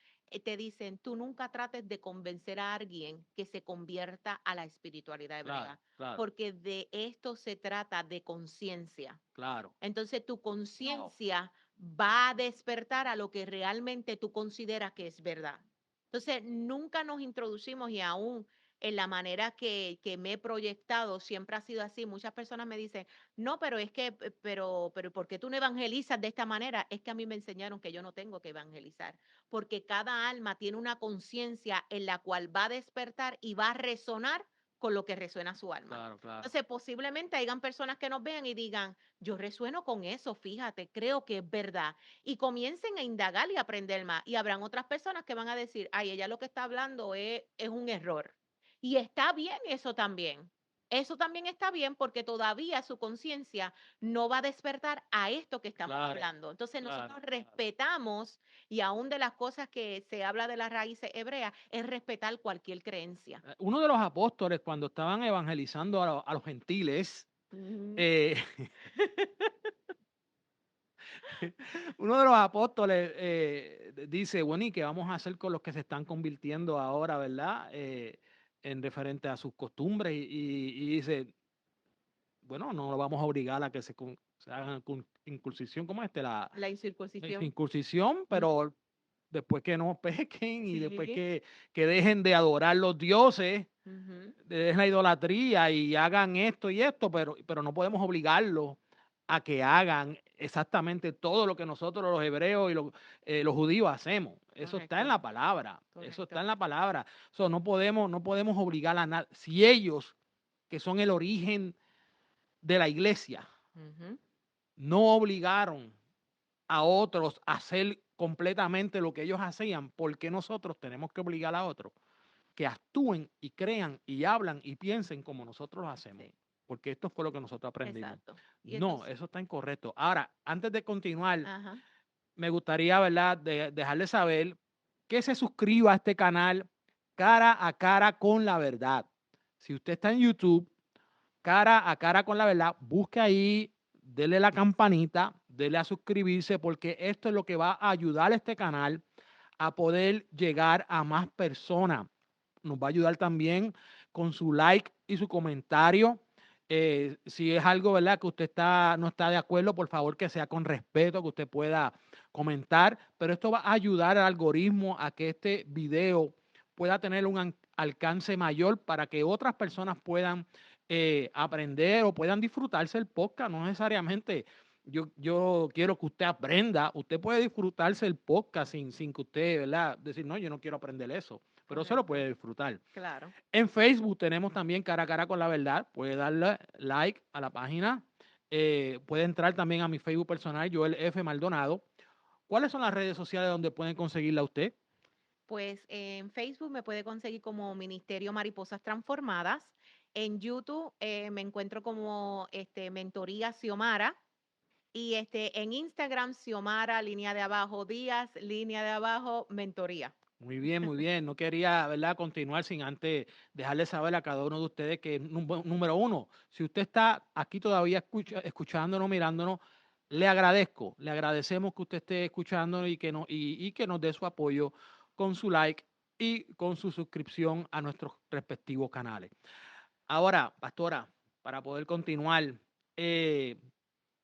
te dicen, tú nunca trates de convencer a alguien que se convierta a la espiritualidad
Claro,
hebrea,
claro,
porque de esto se trata de conciencia.
claro.
Entonces tu
Wow.
conciencia va a despertar a lo que realmente tú consideras que es verdad. Entonces nunca nos introducimos, y aún en la manera que me he proyectado siempre ha sido así. Muchas personas me dicen, no, pero es que, pero ¿por qué tú no evangelizas de esta manera? Es que a mí me enseñaron que yo no tengo que evangelizar, porque cada alma tiene una conciencia en la cual va a despertar y va a resonar con lo que resuena su alma.
Claro, claro.
Entonces, posiblemente hayan personas que nos vean y digan, yo resueno con eso, fíjate, creo que es verdad. Y comiencen a indagar y aprender más. Y habrán otras personas que van a decir, ay, ella lo que está hablando es un error. Y está bien eso también. Eso también está bien porque todavía su conciencia no va a despertar a esto que estamos
Claro,
hablando. Entonces
claro,
nosotros
claro.
respetamos, y aún de las cosas que se habla de las raíces hebreas es respetar cualquier creencia.
Uno de los apóstoles, cuando estaban evangelizando a los gentiles,
Ujú.
eh, uno de los apóstoles dice, bueno, ¿y qué vamos a hacer con los que se están convirtiendo ahora, verdad? En referente a sus costumbres y dice, bueno, no lo vamos a obligar a que se hagan incursión como la
La incircuncisión.
incursión,
Ujú.
pero después que no pequen y después
Sí.
que dejen de adorar los dioses,
Ujú.
dejen la idolatría y hagan esto y esto, pero no podemos obligarlos a que hagan exactamente todo lo que nosotros los hebreos y los judíos hacemos. Eso está en
Correcto,
la palabra, eso está
correcto.
en la palabra. So, no podemos obligar a nadie. Si ellos, que son el origen de la iglesia,
Ujú.
no obligaron a otros a hacer completamente lo que ellos hacían, ¿por qué nosotros tenemos que obligar a otros que actúen y crean y hablan y piensen como nosotros lo hacemos?
Sí,
Porque esto fue lo que nosotros aprendimos.
exacto. Y
No,
entonces,
eso está incorrecto. Ahora, antes de continuar,
ajá.
me gustaría, ¿verdad?, dejarle saber que se suscriba a este canal Cara a Cara con la Verdad. Si usted está en YouTube, Cara a Cara con la Verdad, busque ahí, dele la campanita, dele a suscribirse, porque esto es lo que va a ayudar a este canal a poder llegar a más personas. Nos va a ayudar también con su like y su comentario. Si es algo, ¿verdad?, que usted no está de acuerdo, por favor que sea con respeto, que usted pueda comentar, pero esto va a ayudar al algoritmo a que este video pueda tener un alcance mayor para que otras personas puedan aprender o puedan disfrutarse el podcast. No necesariamente yo quiero que usted aprenda, usted puede disfrutarse el podcast sin que usted, ¿verdad?, decir, no, yo no quiero aprender eso, pero se lo
Correcto,
puede disfrutar.
claro.
En Facebook tenemos también Cara a Cara con la Verdad. Puede darle like a la página. Puede entrar también a mi Facebook personal, Joel F. Maldonado. ¿Cuáles son las redes sociales donde pueden conseguirla a usted?
Pues en Facebook me puede conseguir como Ministerio Mariposas Transformadas. En YouTube me encuentro como Mentoría Xiomara. Y en Instagram, Xiomara, línea de abajo, Díaz, línea de abajo, mentoría.
Muy bien, muy bien. No quería, ¿verdad?, continuar sin antes dejarle saber a cada uno de ustedes que, número uno, si usted está aquí todavía escuchándonos, mirándonos, le agradecemos que usted esté escuchándonos y que nos dé su apoyo con su like y con su suscripción a nuestros respectivos canales. Ahora, pastora, para poder continuar, eh,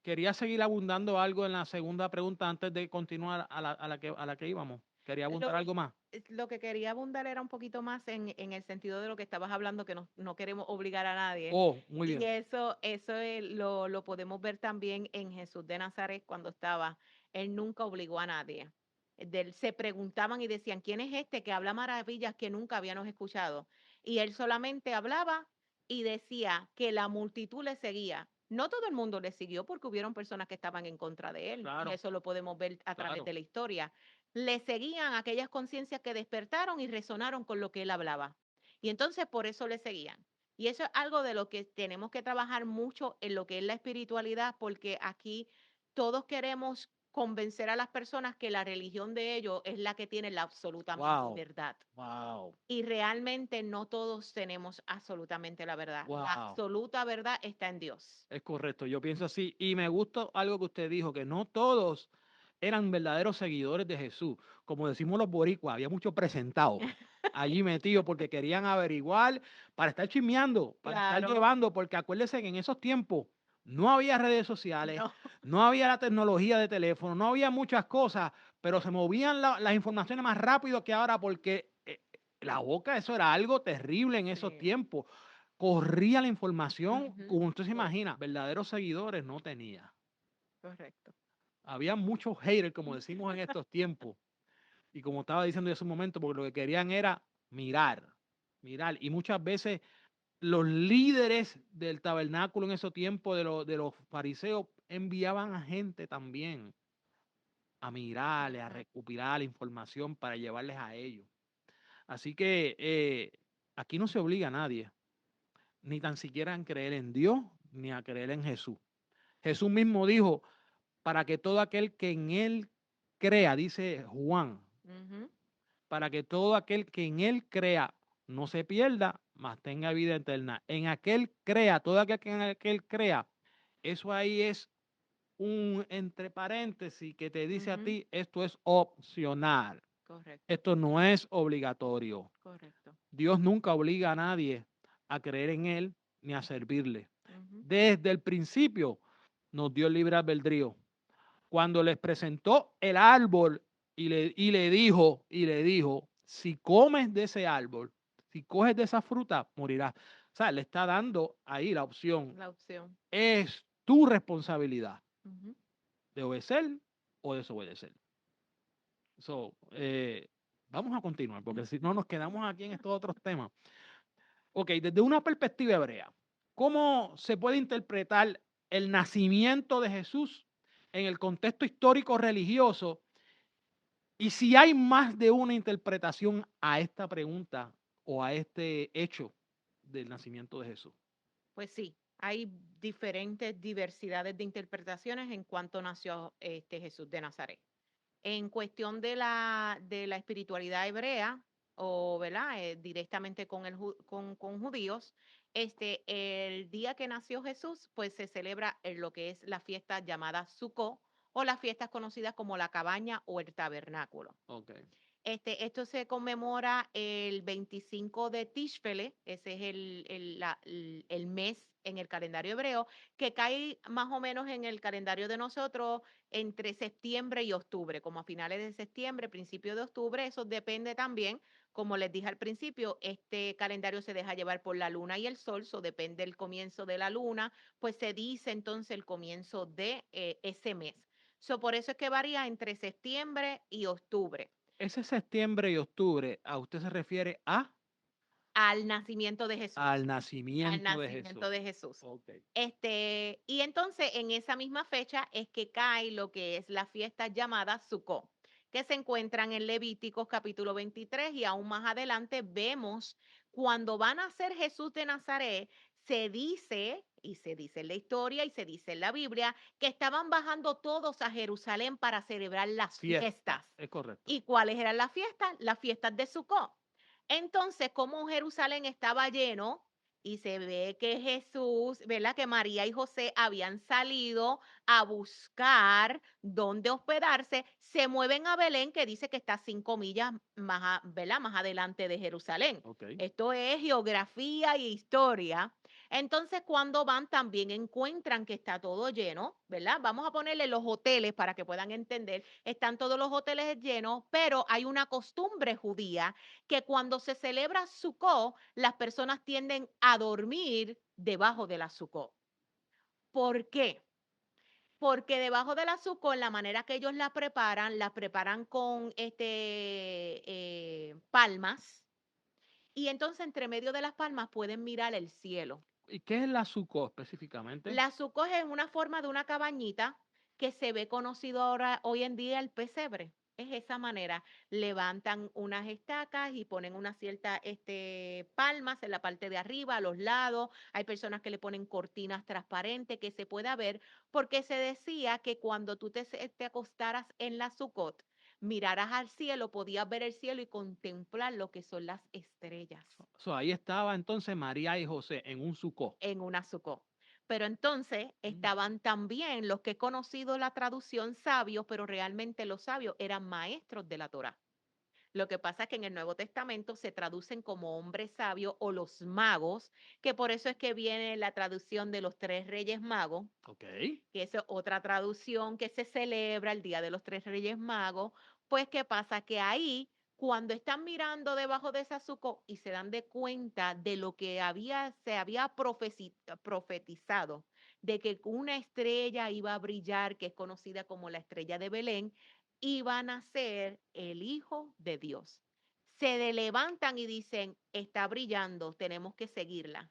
quería seguir abundando algo en la segunda pregunta antes de continuar a la que íbamos. Quería
Lo,
abundar algo más.
lo que quería abundar era un poquito más en el sentido de lo que estabas hablando, que no queremos obligar a nadie.
Oh, muy
Y
bien.
eso lo podemos ver también en Jesús de Nazaret cuando estaba. Él nunca obligó a nadie. Se preguntaban y decían, ¿quién es este que habla maravillas que nunca habíamos escuchado? Y él solamente hablaba y decía que la multitud le seguía. No todo el mundo le siguió porque hubieron personas que estaban en contra de él. Y
Claro,
eso lo podemos ver a través
claro.
de la historia. Le seguían aquellas conciencias que despertaron y resonaron con lo que él hablaba. Y entonces por eso le seguían. Y eso es algo de lo que tenemos que trabajar mucho en lo que es la espiritualidad, porque aquí todos queremos convencer a las personas que la religión de ellos es la que tiene la absolutamente
Wow,
verdad.
wow,
Y realmente no todos tenemos absolutamente la verdad. La
wow.
absoluta verdad está en Dios.
Es correcto, yo pienso así. Y me gustó algo que usted dijo, que no todos eran verdaderos seguidores de Jesús. Como decimos los boricuas, había muchos presentados allí metidos porque querían averiguar, para estar chismeando, para estar
Claro,
llevando, porque acuérdense que en esos tiempos no había redes sociales,
no,
no había la tecnología de teléfono, no había muchas cosas, pero se movían las informaciones más rápido que ahora porque la boca, eso era algo terrible en esos
sí,
tiempos. Corría la información,
ujú,
como usted se
co-
imagina, verdaderos seguidores no tenía.
correcto.
Había muchos haters, como decimos en estos tiempos. Y como estaba diciendo en ese momento, porque lo que querían era mirar, mirar. Y muchas veces los líderes del tabernáculo en esos tiempos de los fariseos enviaban a gente también a mirarles, a
Ujú.
recopilar la información para llevarles a ellos. Así que aquí no se obliga a nadie, ni tan siquiera a creer en Dios, ni a creer en Jesús. Jesús mismo dijo, para que todo aquel que en él crea, dice Juan,
Ujú.
para que todo aquel que en él crea no se pierda, mas tenga vida eterna. En aquel crea, todo aquel que en aquel crea, eso ahí es un entre paréntesis que te dice a
Ujú.
ti, esto es opcional,
Correcto,
esto no es obligatorio.
correcto.
Dios nunca obliga a nadie a creer en él ni a servirle.
Ujú.
Desde el principio nos dio libre albedrío. Cuando les presentó el árbol y le dijo, si comes de ese árbol, si coges de esa fruta, morirás. O sea, le está dando ahí la opción.
La opción.
Es tu responsabilidad
Ujú.
de obedecer o desobedecer. So, vamos a continuar, porque si no nos quedamos aquí en estos otros temas. Ok, desde una perspectiva hebrea, ¿cómo se puede interpretar el nacimiento de Jesús en el contexto histórico religioso? Y si hay más de una interpretación a esta pregunta o a este hecho del nacimiento de Jesús.
Pues sí, hay diferentes diversidades de interpretaciones en cuanto nació Jesús de Nazaret. En cuestión de la espiritualidad hebrea, o ¿verdad? Directamente con, con judíos, el día que nació Jesús, pues se celebra en lo que es la fiesta llamada Sukkot, o las fiestas conocidas como la cabaña o el tabernáculo.
Okay.
Esto se conmemora el 25 de Tishfele, ese es el mes en el calendario hebreo, que cae más o menos en el calendario de nosotros entre septiembre y octubre, como a finales de septiembre, principio de octubre. Eso depende también, como les dije al principio, este calendario se deja llevar por la luna y el sol, eso depende del comienzo de la luna, pues se dice entonces el comienzo de ese mes. Por eso es que varía entre septiembre y octubre.
Ese septiembre y octubre, ¿a usted se refiere
Al nacimiento de Jesús.
al
Al
nacimiento de
nacimiento
Jesús?
de Jesús.
Okay.
Y entonces en esa misma fecha es que cae lo que es la fiesta llamada Sukkot, que se encuentran en Levíticos capítulo 23 y aún más adelante vemos cuando van a nacer Jesús de Nazaret, se dice, y se dice en la historia y se dice en la Biblia, que estaban bajando todos a Jerusalén para celebrar las
Fiesta,
fiestas.
es correcto.
¿Y cuáles eran las fiestas? Las fiestas de Sukkot. Entonces, como Jerusalén estaba lleno y se ve que Jesús, ¿verdad? Que María y José habían salido a buscar dónde hospedarse, se mueven a Belén, que dice que está a 5 millas más, ¿verdad? Más adelante de Jerusalén.
Okay.
Esto es geografía y historia. Entonces, cuando van, también encuentran que está todo lleno, ¿verdad? Vamos a ponerle los hoteles para que puedan entender. Están todos los hoteles llenos, pero hay una costumbre judía que cuando se celebra Sukkot, las personas tienden a dormir debajo de la Sukkot. ¿Por qué? Porque debajo de la Sukkot, la manera que ellos la preparan con palmas, y entonces entre medio de las palmas pueden mirar el cielo.
¿Y qué es la Sukkot específicamente?
La Sukkot es una forma de una cabañita que se ve conocido ahora, hoy en día, el pesebre. Es esa manera. Levantan unas estacas y ponen unas ciertas palmas en la parte de arriba, a los lados. Hay personas que le ponen cortinas transparentes que se pueda ver, porque se decía que cuando tú te acostaras en la Sukkot, miraras al cielo, podías ver el cielo y contemplar lo que son las estrellas
So, ahí estaba entonces María y José en un Sukkot.
en una Sukkot. Pero entonces estaban también los que he conocido la traducción sabios, pero realmente los sabios eran maestros de la Torá. Lo que pasa es que en el Nuevo Testamento se traducen como hombres sabios o los magos, que por eso es que viene la traducción de los 3 Reyes Magos,
Okay.
que es otra traducción que se celebra el Día de los 3 Reyes Magos. Pues, ¿qué pasa? Que ahí, cuando están mirando debajo de esa Sukkot y se dan de cuenta de lo que se había profetizado, de que una estrella iba a brillar, que es conocida como la estrella de Belén, iba a nacer el Hijo de Dios. Levantan y dicen, está brillando, tenemos que seguirla.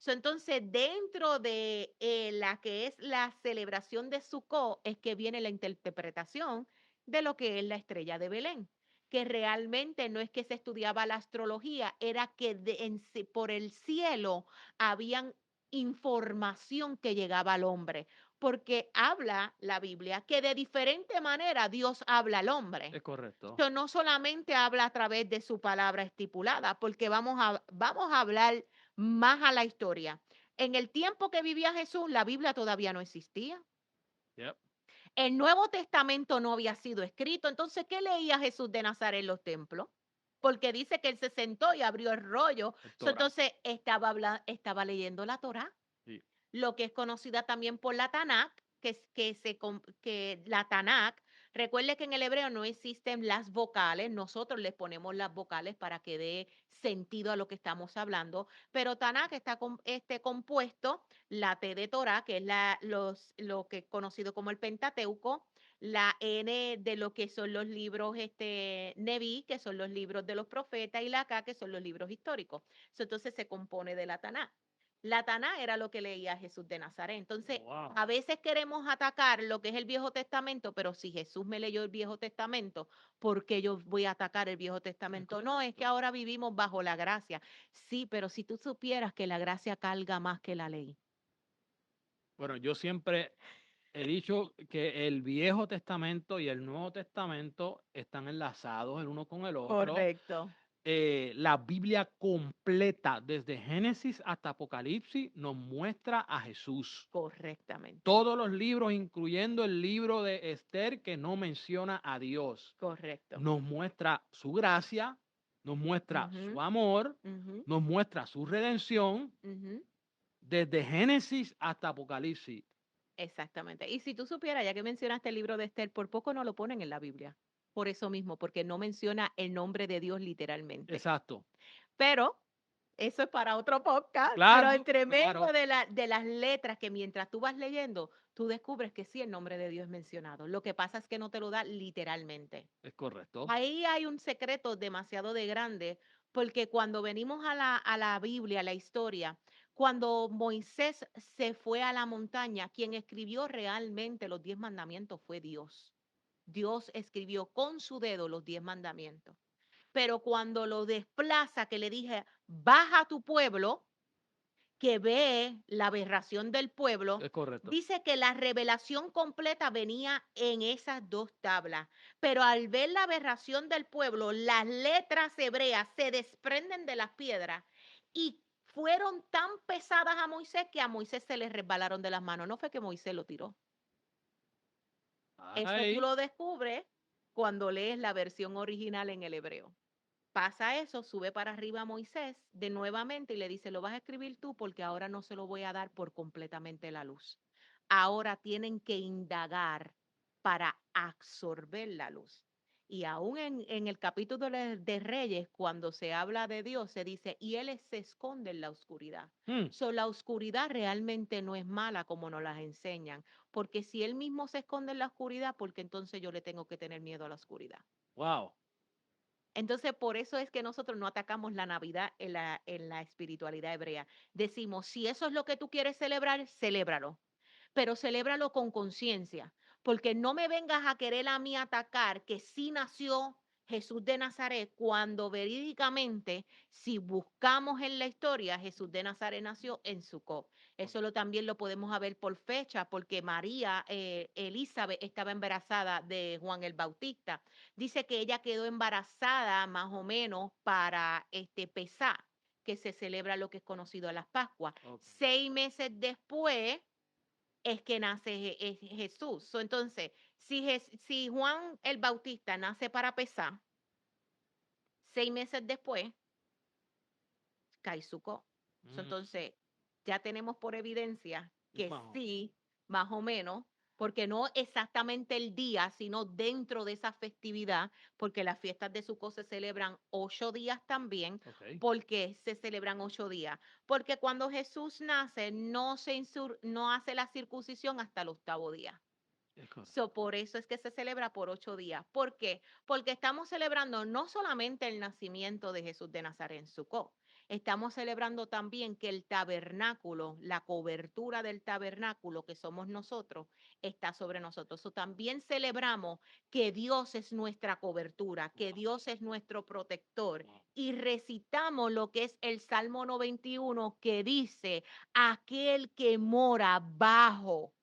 Entonces, dentro de la que es la celebración de Sukkot, es que viene la interpretación de lo que es la estrella de Belén, que realmente no es que se estudiaba la astrología, era que por el cielo habían información que llegaba al hombre, porque habla la Biblia que de diferente manera Dios habla al hombre.
Es correcto.
No solamente habla a través de su palabra estipulada, porque vamos a hablar más a la historia. En el tiempo que vivía Jesús, la Biblia todavía no existía.
Yep.
El Nuevo Testamento no había sido escrito. Entonces, ¿qué leía Jesús de Nazaret en los templos? Porque dice que él se sentó y abrió el rollo. Entonces, estaba leyendo la Torá,
Sí.
lo que es conocida también por la Tanakh, que la Tanakh Recuerde que en el hebreo no existen las vocales, nosotros les ponemos las vocales para que dé sentido a lo que estamos hablando, pero Tanakh está compuesto, la T de Torah, que es lo que es conocido como el Pentateuco, la N de lo que son los libros Neví, que son los libros de los profetas, y la K, que son los libros históricos. Entonces se compone de la Tanakh. La Taná era lo que leía Jesús de Nazaret. Entonces,
Wow.
a veces queremos atacar lo que es el Viejo Testamento, pero si Jesús me leyó el Viejo Testamento, ¿por qué yo voy a atacar el Viejo Testamento? No, es que ahora vivimos bajo la gracia. Sí, pero si tú supieras que la gracia carga más que la ley.
Bueno, yo siempre he dicho que el Viejo Testamento y el Nuevo Testamento están enlazados el uno con el otro.
Correcto.
La Biblia completa, desde Génesis hasta Apocalipsis, nos muestra a Jesús.
Correctamente.
Todos los libros, incluyendo el libro de Esther, que no menciona a Dios,
Correcto.
nos muestra su gracia, nos muestra su amor, nos muestra su redención, desde Génesis hasta Apocalipsis.
Exactamente. Y si tú supieras, ya que mencionaste el libro de Esther, por poco no lo ponen en la Biblia. Por eso mismo, porque no menciona el nombre de Dios literalmente.
Exacto.
Pero eso es para otro podcast, pero
Claro,
entre medio
claro.
de las letras que mientras tú vas leyendo, tú descubres que sí el nombre de Dios es mencionado. Lo que pasa es que no te lo da literalmente.
Es correcto.
Ahí hay un secreto demasiado de grande, porque cuando venimos a la Biblia, a la historia, cuando Moisés se fue a la montaña, quien escribió realmente los 10 mandamientos fue Dios. Dios escribió con su dedo los 10 mandamientos. Pero cuando lo desplaza, que le dije, baja a tu pueblo, que ve la aberración del pueblo,
Es correcto.
dice que la revelación completa venía en esas dos tablas. Pero al ver la aberración del pueblo, las letras hebreas se desprenden de las piedras y fueron tan pesadas a Moisés que a Moisés se le resbalaron de las manos. No fue que Moisés lo tiró. Eso tú
Ahí,
lo descubres cuando lees la versión original en el hebreo. Pasa eso, sube para arriba a Moisés de nuevamente y le dice, lo vas a escribir tú porque ahora no se lo voy a dar por completamente la luz. Ahora tienen que indagar para absorber la luz. Y aún en el capítulo de Reyes, cuando se habla de Dios, se dice, y Él se esconde en la oscuridad. La oscuridad realmente no es mala como nos las enseñan, porque si Él mismo se esconde en la oscuridad, porque entonces yo le tengo que tener miedo a la oscuridad.
wow.
Entonces, por eso es que nosotros no atacamos la Navidad en la espiritualidad hebrea. Decimos, si eso es lo que tú quieres celebrar, celébralo, pero celébralo con conciencia, porque no me vengas a querer a mí atacar que sí nació Jesús de Nazaret, cuando verídicamente, si buscamos en la historia, Jesús de Nazaret nació en Sucot. Eso también lo podemos ver por fecha, porque María, Elizabeth, estaba embarazada de Juan el Bautista. Dice que ella quedó embarazada más o menos para Pesá, que se celebra lo que es conocido a las Pascuas.
Okay.
6 meses después es que nace Jesús. Entonces, si Juan el Bautista nace para Pesá, 6 meses después cae Sucot. Entonces, ya tenemos por evidencia que sí, más o menos, porque no exactamente el día, sino dentro de esa festividad, porque las fiestas de Sucot se celebran 8 días también. ¿Por qué se celebran 8 días? Porque cuando Jesús nace, no hace la circuncisión hasta el 8º día. Por eso es que se celebra por 8 días. ¿Por qué? Porque estamos celebrando no solamente el nacimiento de Jesús de Nazaret en Sucot, estamos celebrando también que el tabernáculo, la cobertura del tabernáculo que somos nosotros, está sobre nosotros. También celebramos que Dios es nuestra cobertura, que Dios es nuestro protector. Y recitamos lo que es el Salmo 91 que dice, aquel que mora bajo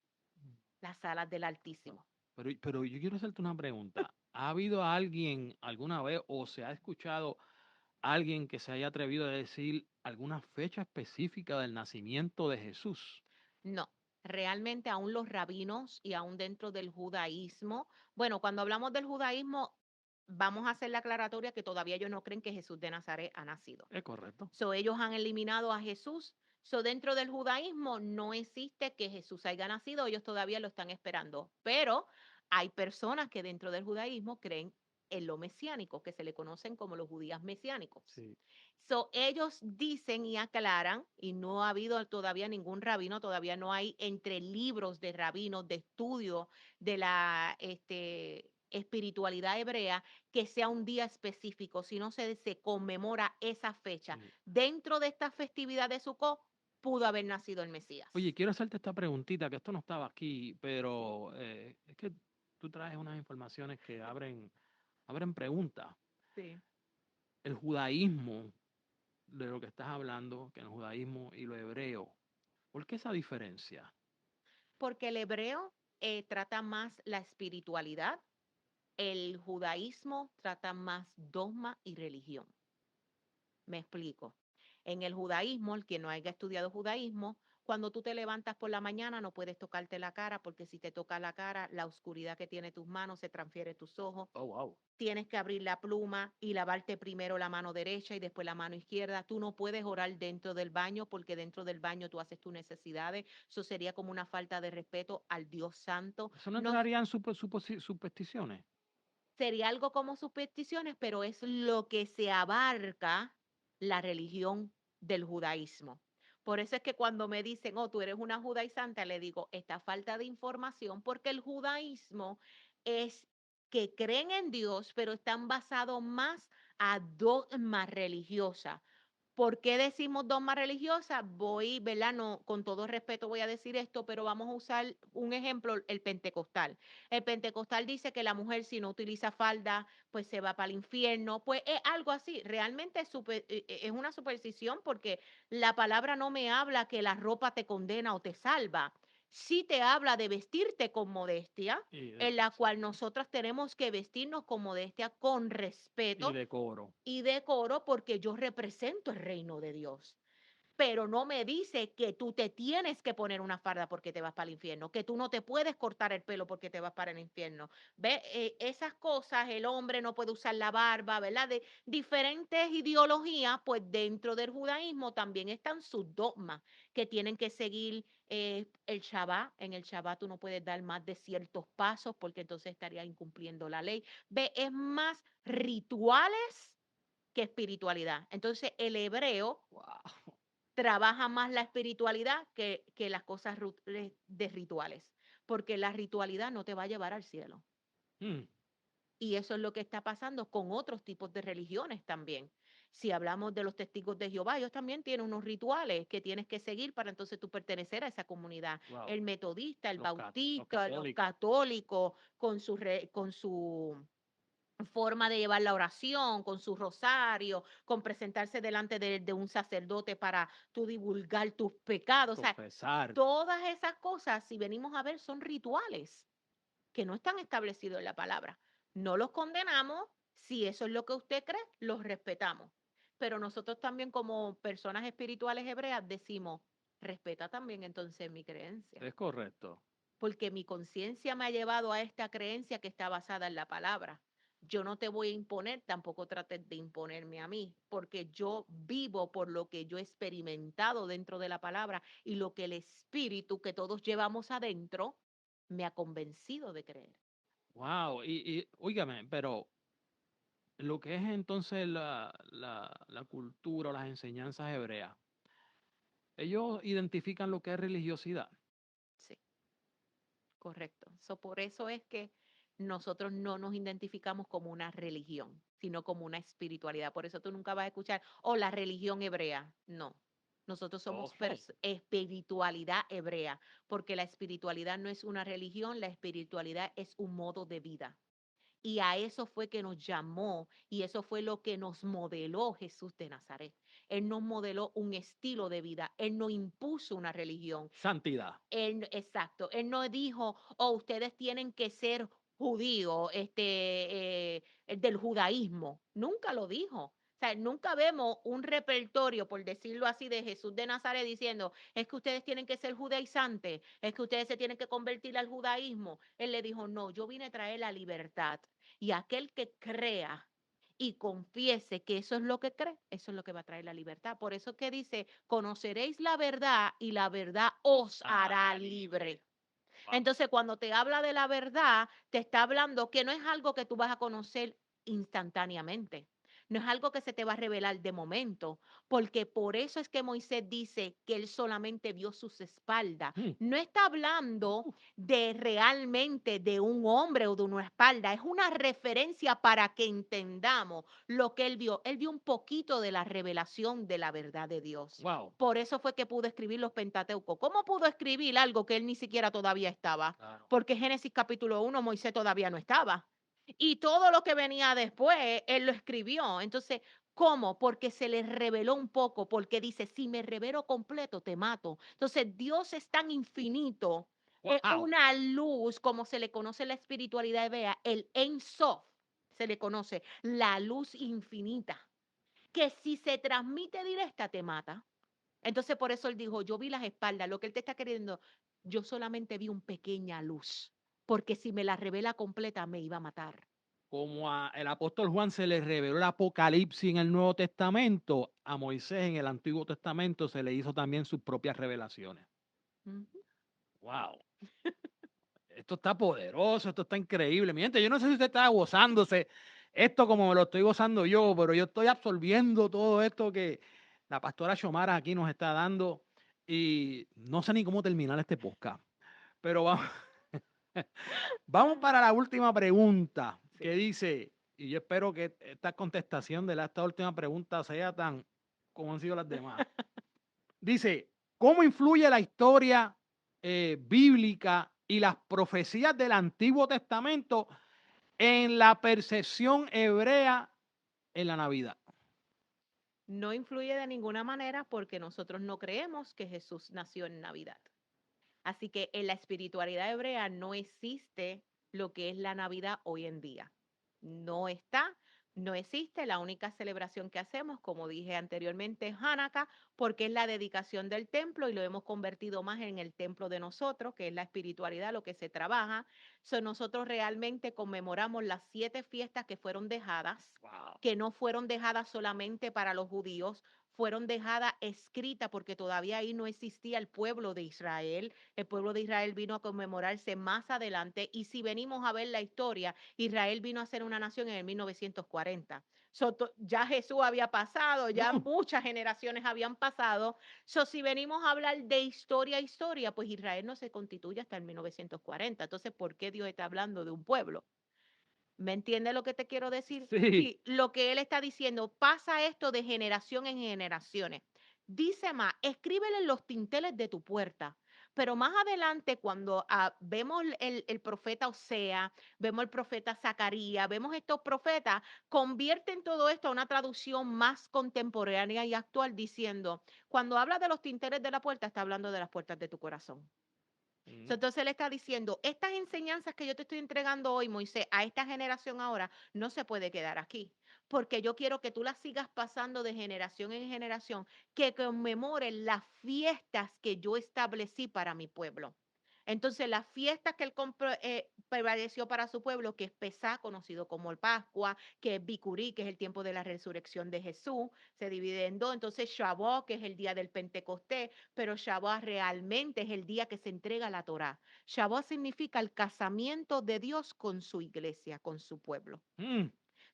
las alas del Altísimo.
Pero yo quiero hacerte una pregunta. ¿Ha habido alguien alguna vez o se ha escuchado alguien que se haya atrevido a decir alguna fecha específica del nacimiento de Jesús?
No, realmente aún los rabinos y aún dentro del judaísmo, bueno, cuando hablamos del judaísmo, vamos a hacer la aclaratoria que todavía ellos no creen que Jesús de Nazaret ha nacido.
Es correcto.
Ellos han eliminado a Jesús. Dentro del judaísmo no existe que Jesús haya nacido, ellos todavía lo están esperando. Pero hay personas que dentro del judaísmo creen en lo mesiánico, que se le conocen como los judíos mesiánicos.
Sí.
So, ellos dicen y aclaran, y no ha habido todavía ningún rabino, todavía no hay entre libros de rabinos de estudio de la espiritualidad hebrea que sea un día específico, sino se conmemora esa fecha.
Sí.
Dentro de esta festividad de Sukkot pudo haber nacido el Mesías.
Oye, quiero hacerte esta preguntita, que esto no estaba aquí,
Sí,
pero es que tú traes unas informaciones que abren preguntas.
sí.
El judaísmo, de lo que estás hablando, que el judaísmo y lo hebreo, ¿por qué esa diferencia?
Porque el hebreo trata más la espiritualidad, el judaísmo trata más dogma y religión. Me explico. En el judaísmo, el que no haya estudiado judaísmo, cuando tú te levantas por la mañana no puedes tocarte la cara porque si te toca la cara, la oscuridad que tiene tus manos se transfiere a tus ojos.
Oh, wow.
Tienes que abrir la pluma y lavarte primero la mano derecha y después la mano izquierda. Tú no puedes orar dentro del baño porque dentro del baño tú haces tus necesidades. Eso sería como una falta de respeto al Dios Santo.
¿Eso no
No
entraría en supersticiones?
sería algo como supersticiones, pero es lo que se abarca la religión del judaísmo. Por eso es que cuando me dicen, oh, tú eres una judaizante, le digo, esta falta de información, porque el judaísmo es que creen en Dios, pero están basados más a dogma religiosa. ¿Por qué decimos dogma religiosa? Voy, ¿verdad? No, con todo respeto voy a decir esto, pero vamos a usar un ejemplo, el pentecostal. El pentecostal dice que la mujer si no utiliza falda, pues se va para el infierno. Pues es algo así. Realmente es una superstición porque la palabra no me habla que la ropa te condena o te salva. Sí te habla de vestirte con modestia,
Y,
en la cual nosotros tenemos que vestirnos con modestia, con
y
respeto
decoro.
y decoro porque yo represento el reino de Dios. Pero no me dice que tú te tienes que poner una farda porque te vas para el infierno, que tú no te puedes cortar el pelo porque te vas para el infierno. Ve, esas cosas, el hombre no puede usar la barba, ¿verdad? De diferentes ideologías, pues dentro del judaísmo también están sus dogmas que tienen que seguir el Shabbat. En el Shabbat tú no puedes dar más de ciertos pasos porque entonces estaría incumpliendo la ley. Ve, es más rituales que espiritualidad. Entonces, el hebreo
Wow.
trabaja más la espiritualidad que las cosas de rituales, porque la ritualidad no te va a llevar al cielo.
Mm.
Y eso es lo que está pasando con otros tipos de religiones también. Si hablamos de los testigos de Jehová, ellos también tienen unos rituales que tienes que seguir para entonces tú pertenecer a esa comunidad.
Wow.
El metodista, el
Los
bautista, los
católicos.
católicos, con su forma de llevar la oración, con su rosario, con presentarse delante de un sacerdote para tú divulgar tus pecados. O sea,
Confesar.
todas esas cosas, si venimos a ver, son rituales que no están establecidos en la palabra. No los condenamos, si eso es lo que usted cree, los respetamos. Pero nosotros también como personas espirituales hebreas decimos, respeta también entonces mi creencia
Es correcto.
porque mi conciencia me ha llevado a esta creencia que está basada en la palabra. Yo no te voy a imponer, tampoco trates de imponerme a mí, porque yo vivo por lo que yo he experimentado dentro de la palabra y lo que el espíritu que todos llevamos adentro me ha convencido de creer.
Wow. Y óigame, pero lo que es entonces la cultura o las enseñanzas hebreas, ellos identifican lo que es religiosidad.
Sí, correcto. Por eso es que nosotros no nos identificamos como una religión, sino como una espiritualidad. Por eso tú nunca vas a escuchar, oh, la religión hebrea. No. Nosotros
Oh,
somos espiritualidad hebrea, porque la espiritualidad no es una religión, la espiritualidad es un modo de vida. Y a eso fue que nos llamó y eso fue lo que nos modeló Jesús de Nazaret. Él nos modeló un estilo de vida, él no impuso una religión,
santidad.
exacto, él no dijo, oh, ustedes tienen que ser judíos, del judaísmo. Nunca lo dijo. O sea, nunca vemos un repertorio, por decirlo así, de Jesús de Nazaret diciendo, es que ustedes tienen que ser judaizantes, es que ustedes se tienen que convertir al judaísmo. Él le dijo, no, yo vine a traer la libertad. Y aquel que crea y confiese que eso es lo que cree, eso es lo que va a traer la libertad. Por eso que dice, conoceréis la verdad y la verdad os hará libre.
Wow.
Entonces, cuando te habla de la verdad, te está hablando que no es algo que tú vas a conocer instantáneamente. No es algo que se te va a revelar de momento, porque por eso es que Moisés dice que él solamente vio sus espaldas.
Mm.
No está hablando de realmente de un hombre o de una espalda, es una referencia para que entendamos lo que él vio. Él vio un poquito de la revelación de la verdad de Dios.
Wow.
Por eso fue que pudo escribir los Pentateucos. ¿Cómo pudo escribir algo que él ni siquiera todavía estaba?
Claro.
Porque Génesis capítulo 1, Moisés todavía no estaba. Y todo lo que venía después, él lo escribió. Entonces, ¿cómo? Porque se le reveló un poco, porque dice, si me revelo completo, te mato. Entonces, Dios es tan infinito, es
Wow.
una luz, como se le conoce en la espiritualidad hebrea, el Ein Sof, se le conoce, la luz infinita, que si se transmite directa, te mata. Entonces, por eso él dijo, yo vi las espaldas, lo que él te está queriendo, yo solamente vi una pequeña luz, porque si me la revela completa, me iba a matar.
Como a el apóstol Juan se le reveló el Apocalipsis en el Nuevo Testamento, a Moisés en el Antiguo Testamento se le hizo también sus propias revelaciones.
Ujú.
Wow. Esto está poderoso, esto está increíble. Mi gente, yo no sé si usted está gozándose esto como me lo estoy gozando yo, pero yo estoy absorbiendo todo esto que la pastora Xiomara aquí nos está dando y no sé ni cómo terminar este podcast. Pero vamos, vamos para la última pregunta que
Sí.
dice, y yo espero que esta contestación de esta última pregunta sea tan como han sido las demás. Dice, ¿cómo influye la historia bíblica y las profecías del Antiguo Testamento en la percepción hebrea en la Navidad?
No influye de ninguna manera porque nosotros no creemos que Jesús nació en Navidad. Así que en la espiritualidad hebrea no existe lo que es la Navidad hoy en día. No está, no existe. La única celebración que hacemos, como dije anteriormente, es Hanukkah, porque es la dedicación del templo y lo hemos convertido más en el templo de nosotros, que es la espiritualidad, lo que se trabaja. Nosotros realmente conmemoramos las 7 fiestas que fueron dejadas,
Wow.
que no fueron dejadas solamente para los judíos, fueron dejadas escritas porque todavía ahí no existía el pueblo de Israel. El pueblo de Israel vino a conmemorarse más adelante y si venimos a ver la historia, Israel vino a ser una nación en el 1940. Ya Jesús había pasado, ya
Mm.
muchas generaciones habían pasado. Si venimos a hablar de historia, pues Israel no se constituye hasta el 1940. Entonces, ¿por qué Dios está hablando de un pueblo? ¿Me entiende lo que te quiero decir?
Sí.
Sí, lo que él está diciendo, pasa esto de generación en generaciones. Dice más, escríbele en los tinteles de tu puerta. Pero más adelante, cuando vemos el profeta Osea, vemos el profeta Zacarías, vemos estos profetas, convierten todo esto a una traducción más contemporánea y actual, diciendo, cuando habla de los tinteles de la puerta, está hablando de las puertas de tu corazón.
Mm.
Entonces él está diciendo, estas enseñanzas que yo te estoy entregando hoy, Moisés, a esta generación ahora, no se puede quedar aquí, porque yo quiero que tú las sigas pasando de generación en generación, que conmemoren las fiestas que yo establecí para mi pueblo. Entonces, las fiestas que él prevaleció para su pueblo, que es Pesá, conocido como el Pascua, que es Bicurí, que es el tiempo de la resurrección de Jesús, se divide en dos. Entonces, Shavuot, que es el día del Pentecostés, pero Shavuot realmente es el día que se entrega la Torá. Shavuot significa el casamiento de Dios con su iglesia, con su pueblo.
Mm.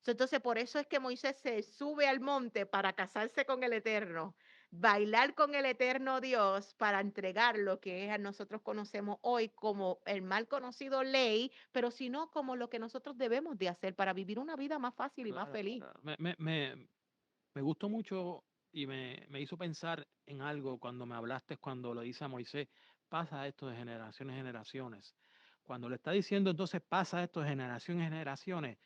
Entonces, por eso es que Moisés se sube al monte para casarse con el Eterno, bailar con el Eterno Dios para entregar lo que nosotros conocemos hoy como el mal conocido ley, pero sino como lo que nosotros debemos de hacer para vivir una vida más fácil y más
Claro,
feliz.
claro. Me gustó mucho y me hizo pensar en algo cuando me hablaste, cuando le dice a Moisés, pasa esto de generaciones en generaciones. Cuando le está diciendo entonces pasa esto de generaciones en generaciones,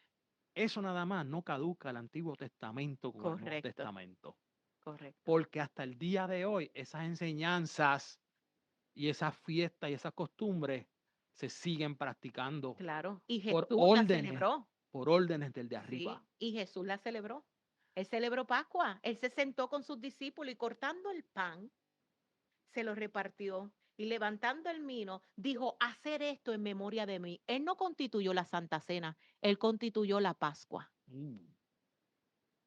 eso nada más no caduca el Antiguo Testamento con el Nuevo
Correcto,
Testamento.
correcto.
Porque hasta el día de hoy esas enseñanzas y esas fiestas y esas costumbres se siguen practicando
Claro. Y
por
Jesús la
órdenes,
celebró.
por órdenes del de arriba.
Sí, y Jesús la celebró. Él celebró Pascua. Él se sentó con sus discípulos y cortando el pan, se lo repartió y levantando el vino, dijo, hacer esto en memoria de mí. Él no constituyó la Santa Cena, él constituyó la Pascua.
Mm.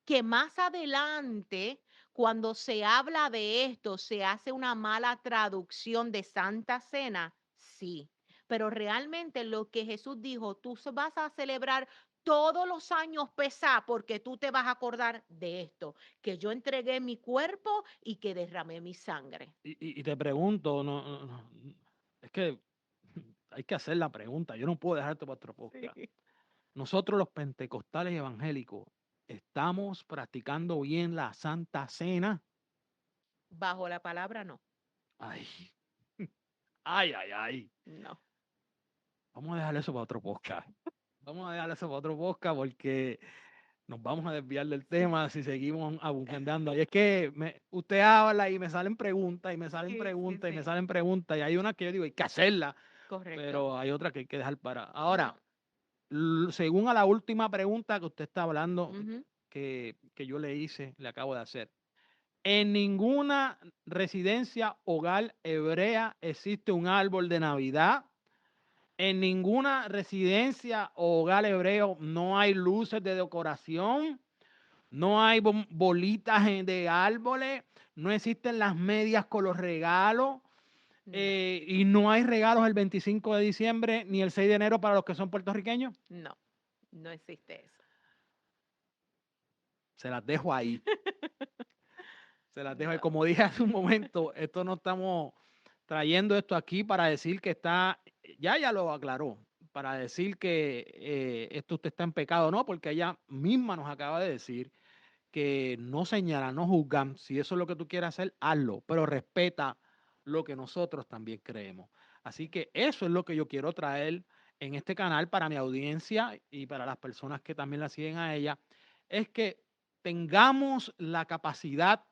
Que más adelante, cuando se habla de esto, se hace una mala traducción de Santa Cena, sí, pero realmente lo que Jesús dijo, tú vas a celebrar todos los años Pesá porque tú te vas a acordar de esto, que yo entregué mi cuerpo y que derramé mi sangre.
Y te pregunto, es que hay que hacer la pregunta, yo no puedo dejarte para otro podcast.
Sí.
Nosotros los pentecostales evangélicos, ¿estamos practicando bien la Santa Cena?
Bajo la palabra, no,
Ay, ay, ay, ay.
no.
Vamos a dejar eso para otro podcast. Vamos a dejar eso para otro podcast porque nos vamos a desviar del tema si seguimos abundando. Y es que usted habla y me salen preguntas y me salen
Sí, sí,
preguntas y me
sí,
salen preguntas y hay una que yo digo, hay que hacerla,
correcto.
pero hay otra que hay que dejar para. Ahora, según a la última pregunta que usted está hablando,
Ujú.
que yo le hice, le acabo de hacer. En ninguna residencia hogar hebrea existe un árbol de Navidad. En ninguna residencia o hogar hebreo no hay luces de decoración, no hay bolitas de árboles, no existen las medias con los regalos
No,
y no hay regalos el 25 de diciembre ni el 6 de enero para los que son puertorriqueños.
no, no existe eso.
Se las dejo ahí. Se las dejo ahí.
No.
Como dije hace un momento, esto no estamos trayendo esto aquí para decir que está, ya lo aclaró, para decir que esto usted está en pecado, no, porque ella misma nos acaba de decir que no señalan, no juzgan. Si eso es lo que tú quieres hacer, hazlo, pero respeta lo que nosotros también creemos. Así que eso es lo que yo quiero traer en este canal para mi audiencia y para las personas que también la siguen a ella, es que tengamos la capacidad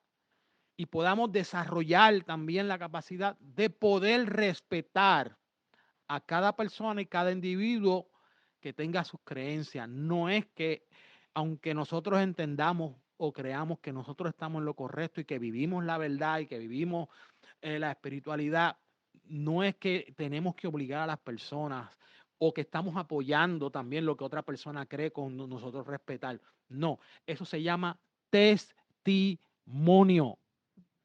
y podamos desarrollar también la capacidad de poder respetar a cada persona y cada individuo que tenga sus creencias. No es que, aunque nosotros entendamos o creamos que nosotros estamos en lo correcto y que vivimos la verdad y que vivimos la espiritualidad, no es que tenemos que obligar a las personas o que estamos apoyando también lo que otra persona cree con nosotros respetar. No, eso se llama testimonio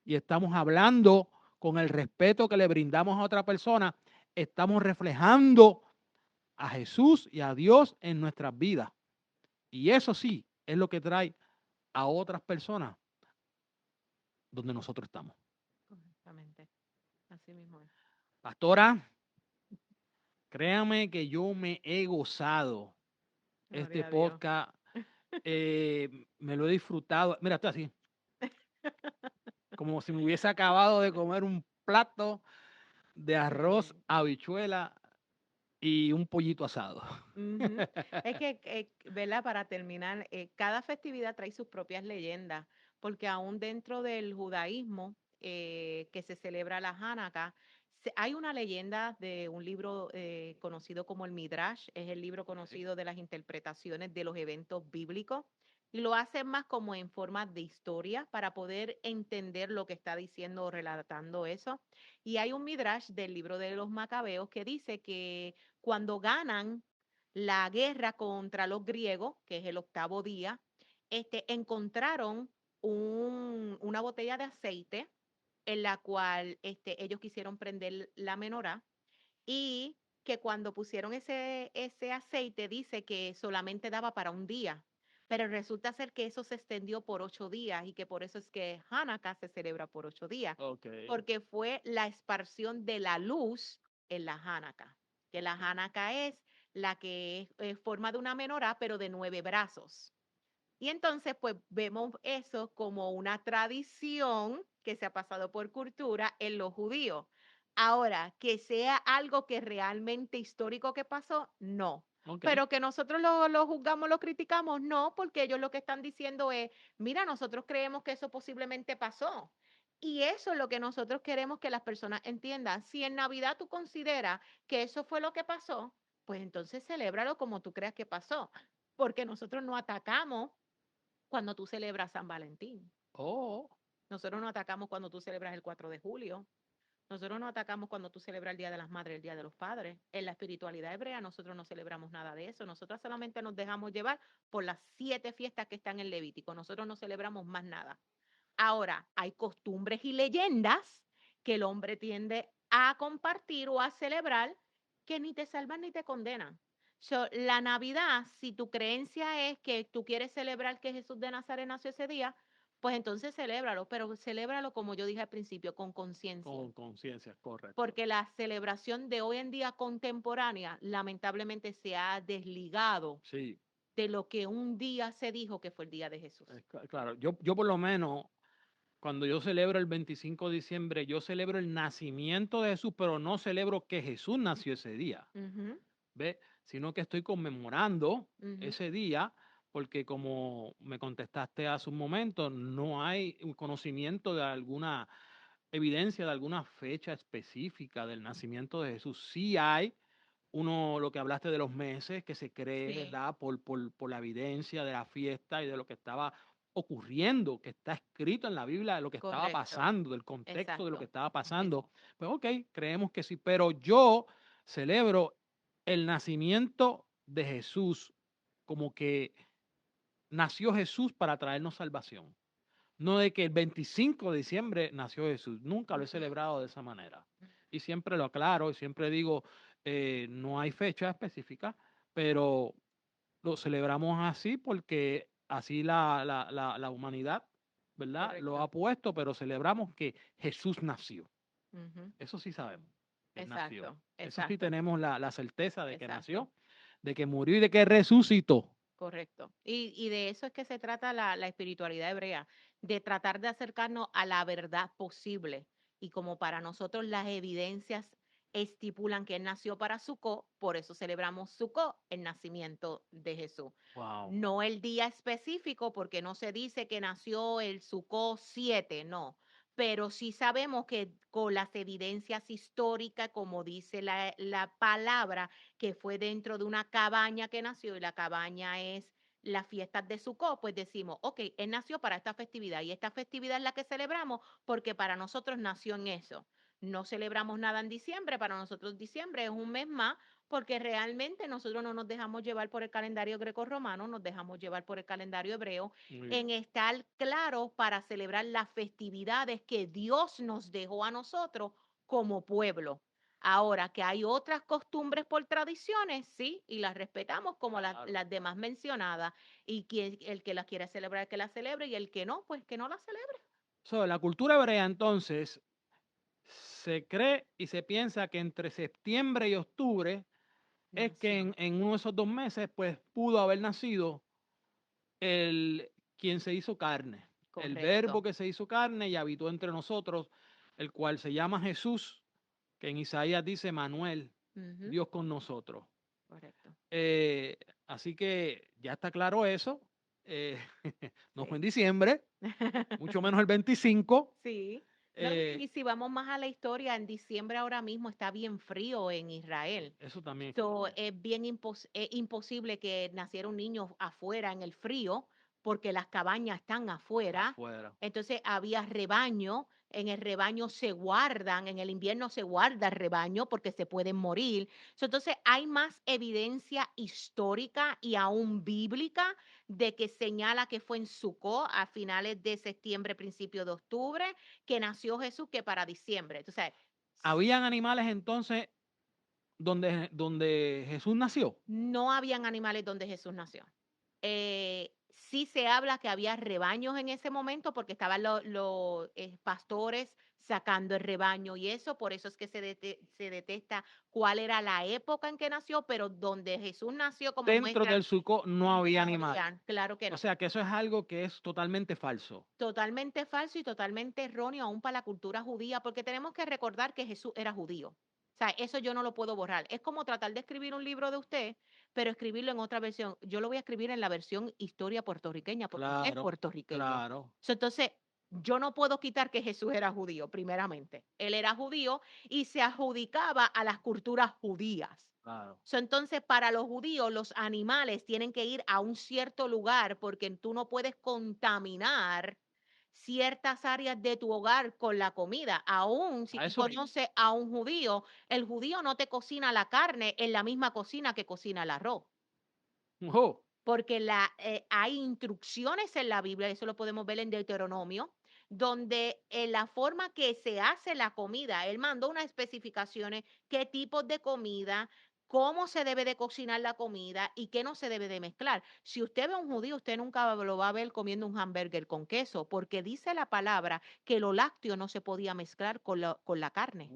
y estamos hablando con el respeto que le brindamos a otra persona, estamos reflejando a Jesús y a Dios en nuestras vidas. Y eso sí es lo que trae a otras personas donde nosotros estamos.
Correctamente. Así mismo es.
Pastora, créame que yo me he gozado este
Gloria a Dios.
podcast, me lo he disfrutado. Mira, estoy así, como si me hubiese acabado de comer un plato de arroz,
Sí.
habichuela y un pollito asado.
Ujú. Es que, ¿verdad? Para terminar, cada festividad trae sus propias leyendas, porque aún dentro del judaísmo que se celebra la Hanukkah, hay una leyenda de un libro conocido como el Midrash, es el libro conocido de las interpretaciones de los eventos bíblicos, y lo hacen más como en forma de historia para poder entender lo que está diciendo o relatando eso. Y hay un Midrash del libro de los Macabeos que dice que cuando ganan la guerra contra los griegos, que es el octavo día, encontraron una botella de aceite en la cual ellos quisieron prender la menorá y que cuando pusieron ese aceite dice que solamente daba para un día, pero resulta ser que eso se extendió por 8 días y que por eso es que Hanukkah se celebra por 8 días,
Ok.
porque fue la esparción de la luz en la Hanukkah, que la Hanukkah es la que es forma de una menorá, pero de 9 brazos. Y entonces, pues vemos eso como una tradición que se ha pasado por cultura en los judíos. Ahora, que sea algo que realmente histórico que pasó, no.
Ok.
Pero que nosotros lo juzgamos, lo criticamos, no, porque ellos lo que están diciendo es, mira, nosotros creemos que eso posiblemente pasó. Y eso es lo que nosotros queremos que las personas entiendan. Si en Navidad tú consideras que eso fue lo que pasó, pues entonces celébralo como tú creas que pasó, porque nosotros no atacamos cuando tú celebras San Valentín.
Oh,
Nosotros no atacamos cuando tú celebras el 4 de julio. Nosotros no atacamos cuando tú celebras el Día de las Madres, el Día de los Padres. En la espiritualidad hebrea nosotros no celebramos nada de eso. Nosotros solamente nos dejamos llevar por las 7 fiestas que están en Levítico. Nosotros no celebramos más nada. Ahora, hay costumbres y leyendas que el hombre tiende a compartir o a celebrar que ni te salvan ni te condenan. So, la Navidad, si tu creencia es que tú quieres celebrar que Jesús de Nazaret nació ese día, pues entonces celébralo, pero celébralo como yo dije al principio, con conciencia.
Con conciencia, correcto.
Porque la celebración de hoy en día contemporánea lamentablemente se ha desligado
Sí,
de lo que un día se dijo que fue el día de Jesús.
claro. Yo por lo menos, cuando yo celebro el 25 de diciembre, yo celebro el nacimiento de Jesús, pero no celebro que Jesús nació ese día.
Ujú,
¿Ve? Sino que estoy conmemorando
ujú,
ese día, porque como me contestaste hace un momento, no hay un conocimiento de alguna evidencia de alguna fecha específica del nacimiento de Jesús. Sí hay uno, lo que hablaste de los meses, que se cree,
sí,
¿verdad? Por la evidencia de la fiesta y de lo que estaba ocurriendo, que está escrito en la Biblia, de lo que estaba
correcto,
pasando, del contexto de lo que
exacto.
estaba
Es-
pasando. Pues ok, creemos que sí, pero yo celebro el nacimiento de Jesús como que nació Jesús para traernos salvación. No de que el 25 de diciembre nació Jesús. Nunca lo he
Ujú,
celebrado de esa manera. Y siempre lo aclaro y siempre digo, no hay fecha específica, pero lo celebramos así porque así la humanidad, ¿verdad? Lo
correcto.
ha puesto, pero celebramos que Jesús nació.
Ujú,
Eso sí sabemos, que Él nació.
exacto,
Eso sí
exacto,
tenemos la certeza de que
exacto.
nació, de que murió y de que resucitó.
Correcto. Y de eso es que se trata la espiritualidad hebrea, de tratar de acercarnos a la verdad posible. Y como para nosotros las evidencias estipulan que él nació para Sukkot, por eso celebramos Sukkot, el nacimiento de Jesús.
Wow.
No el día específico, porque no se dice que nació el Sukkot 7, no. Pero sí sabemos que con las evidencias históricas, como dice la palabra, que fue dentro de una cabaña que nació y la cabaña es las fiestas de Sukkot, pues decimos, ok, él nació para esta festividad y esta festividad es la que celebramos porque para nosotros nació en eso. No celebramos nada en diciembre, para nosotros diciembre es un mes más porque realmente nosotros no nos dejamos llevar por el calendario greco-romano, nos dejamos llevar por el calendario hebreo
Muy bien.
en estar claros para celebrar las festividades que Dios nos dejó a nosotros como pueblo. Ahora que hay otras costumbres por tradiciones, sí, y las respetamos como
Claro.
las demás mencionadas, y el que las quiera celebrar, que la celebre, y el que no, pues que no la celebre.
So, la cultura hebrea entonces se cree y se piensa que entre septiembre y octubre es que
Nació,
en uno de esos 2 meses pues pudo haber nacido el quien se hizo carne, el verbo
correcto.
que se hizo carne y habitó entre nosotros, el cual se llama Jesús, que en Isaías dice Manuel,
Ujú,
Dios con nosotros.
correcto.
Eh, Así que ya está claro eso. eh, no fue en
Sí.
diciembre, mucho menos el 25.
Sí. No,
eh,
y si vamos más a la historia, en diciembre ahora mismo está bien frío en Israel.
Eso también
So,
influye.
es bien imposible que naciera un niño afuera en el frío porque las cabañas están afuera.
Afuera.
Entonces había rebaño, en el rebaño se guardan, en el invierno se guarda el rebaño porque se pueden morir. So, entonces hay más evidencia histórica y aún bíblica de que señala que fue en Sucó a finales de septiembre, principio de octubre, que nació Jesús que para diciembre. Entonces,
¿Habían animales entonces donde Jesús nació?
no habían animales donde Jesús nació. Sí se habla que había rebaños en ese momento porque estaban los pastores sacando el rebaño y eso, por eso es que se detesta cuál era la época en que nació, pero donde Jesús nació como
Dentro
muestra,
del Sucó no
no
había animales.
habían, claro que
O
no.
sea que eso es algo que es totalmente falso.
Totalmente falso y totalmente erróneo aún para la cultura judía, porque tenemos que recordar que Jesús era judío. O sea, eso yo no lo puedo borrar. Es como tratar de escribir un libro de usted, pero escribirlo en otra versión. Yo lo voy a escribir en la versión historia puertorriqueña, porque usted es
Claro,
puertorriqueño.
claro,
Entonces, yo no puedo quitar que Jesús era judío, primeramente. Él era judío y se adjudicaba a las culturas judías.
claro.
Entonces, para los judíos, los animales tienen que ir a un cierto lugar porque tú no puedes contaminar ciertas áreas de tu hogar con la comida. Aún si
A
tú
eso iba.
conoces a un judío, el judío no te cocina la carne en la misma cocina que cocina el arroz.
Oh,
Porque hay instrucciones en la Biblia, eso lo podemos ver en Deuteronomio, donde en la forma que se hace la comida, él mandó unas especificaciones, qué tipos de comida, cómo se debe de cocinar la comida y qué no se debe de mezclar. Si usted ve a un judío, usted nunca lo va a ver comiendo un hamburger con queso, porque dice la palabra que lo lácteo no se podía mezclar con la carne.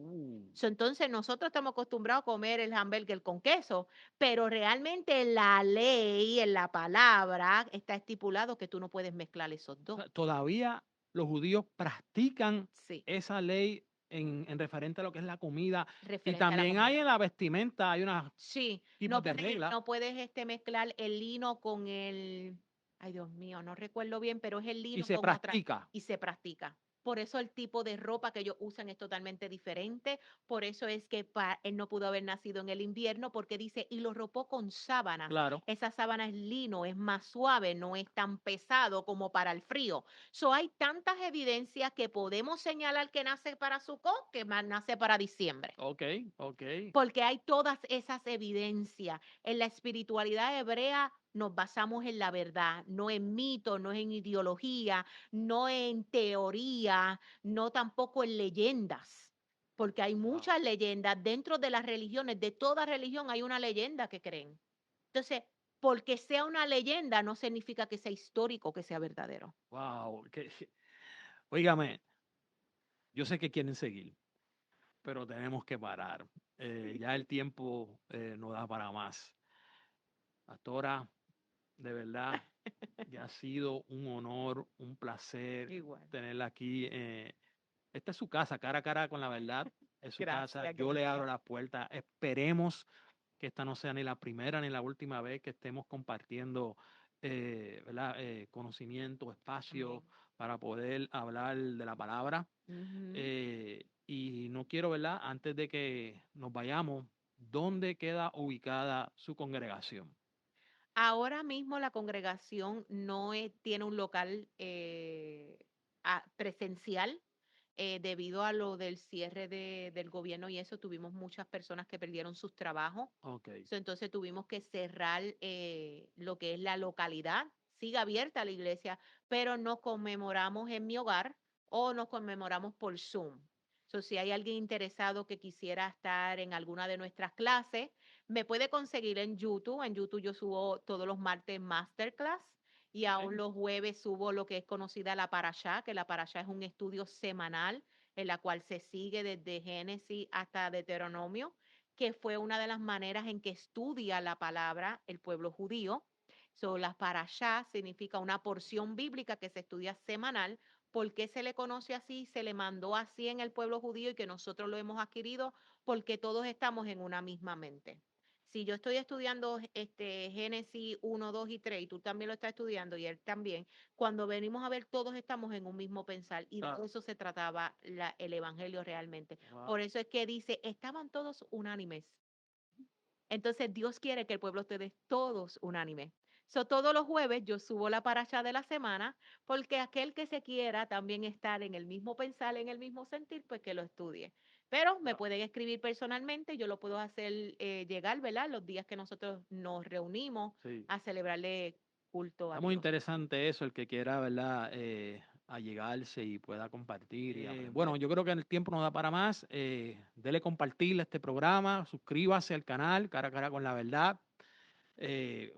Entonces nosotros estamos acostumbrados a comer el hamburger con queso, pero realmente en la ley, en la palabra, está estipulado que tú no puedes mezclar esos
O
dos.
sea, todavía los judíos practican
Sí,
esa ley en referente a lo que es la comida. Y
referente a la
también hay
comida.
en la vestimenta, hay unos
Sí,
tipos de reglas
no puedes mezclar el lino con ay Dios mío, no recuerdo bien, pero es el
y
lino
se
con otra
practica.
y se practica. Por eso el tipo de ropa que ellos usan es totalmente diferente. Por eso es que él no pudo haber nacido en el invierno porque dice, y lo ropó con sábanas.
Claro.
Esa sábana es lino, es más suave, no es tan pesado como para el frío. Hay tantas evidencias que podemos señalar que nace para Sukkot, que más nace para diciembre
Ok, ok.
porque hay todas esas evidencias. En la espiritualidad hebrea nos basamos en la verdad, no en mito, no en ideología, no en teoría, no tampoco en leyendas, porque hay
Wow.
muchas leyendas dentro de las religiones, de toda religión hay una leyenda que creen. Entonces, porque sea una leyenda no significa que sea histórico, que sea verdadero.
Wow. Óigame, yo sé que quieren seguir, pero tenemos que parar. Ya el tiempo no da para más. Pastora, de verdad, ya ha sido un honor, un placer
Igual.
tenerla aquí. Esta es su casa, cara a cara con la verdad. Es su casa.
Gracias,
Yo le abro
gracias.
la puerta. Esperemos que esta no sea ni la primera ni la última vez que estemos compartiendo ¿verdad? Conocimiento, espacio
Amén.
para poder hablar de la palabra.
Ujú.
Y no quiero, ¿verdad? Antes de que nos vayamos, ¿dónde queda ubicada su congregación?
Ahora mismo la congregación no tiene un local presencial debido a lo del cierre del gobierno y eso tuvimos muchas personas que perdieron sus trabajos.
Ok,
Entonces tuvimos que cerrar lo que es la localidad. Sigue abierta la iglesia, pero nos conmemoramos en mi hogar o nos conmemoramos por Zoom. Si hay alguien interesado que quisiera estar en alguna de nuestras clases, me puede conseguir en YouTube. En YouTube yo subo todos los martes masterclass y aún
ok.
los jueves subo lo que es conocida la Parashá, que la Parashá es un estudio semanal en la cual se sigue desde Génesis hasta Deuteronomio, que fue una de las maneras en que estudia la palabra el pueblo judío. La Parashá significa una porción bíblica que se estudia semanal. ¿Por qué se le conoce así? Se le mandó así en el pueblo judío y que nosotros lo hemos adquirido porque todos estamos en una misma mente. Si yo estoy estudiando Génesis 1, 2 y 3 y tú también lo estás estudiando y él también, cuando venimos a ver todos estamos en un mismo pensar y de
Claro.
eso se trataba el evangelio realmente.
Wow.
Por eso es que dice, estaban todos unánimes. Entonces Dios quiere que el pueblo esté todos unánimes. Todos los jueves yo subo la paracha de la semana porque aquel que se quiera también estar en el mismo pensar, en el mismo sentir, pues que lo estudie. Pero me
Wow.
pueden escribir personalmente, yo lo puedo hacer llegar, ¿verdad? Los días que nosotros nos reunimos
Sí.
a celebrarle culto
Está
a
muy
Dios.
interesante eso, el que quiera, ¿verdad? Allegarse y pueda compartir y aprender. Bueno,
Aprender.
yo creo que el tiempo no da para más. Dele compartir este programa, suscríbase al canal Cara a Cara con la Verdad. Eh,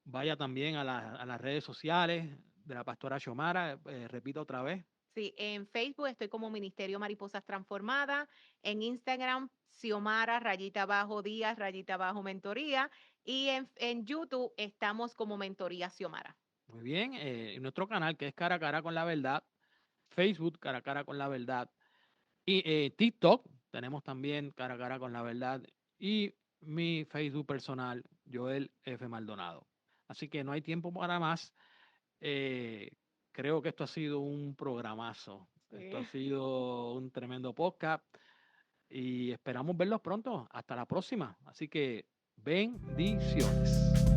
Vaya también a las redes sociales de la pastora Xiomara. Repito otra vez.
Sí, en Facebook estoy como Ministerio Mariposas Transformadas, en Instagram, Xiomara, rayita abajo Díaz, rayita abajo Mentoría, y en YouTube estamos como Mentoría Xiomara.
Muy bien. En nuestro canal que es Cara a Cara con la Verdad. Facebook Cara a Cara con la Verdad. Y TikTok tenemos también Cara a Cara con la Verdad. Y mi Facebook personal, Joel F. Maldonado. Así que no hay tiempo para más. Eh, Creo que esto ha sido un programazo. Esto ha
Sí.
sido un tremendo podcast y esperamos verlos pronto. Hasta la próxima. Así que bendiciones.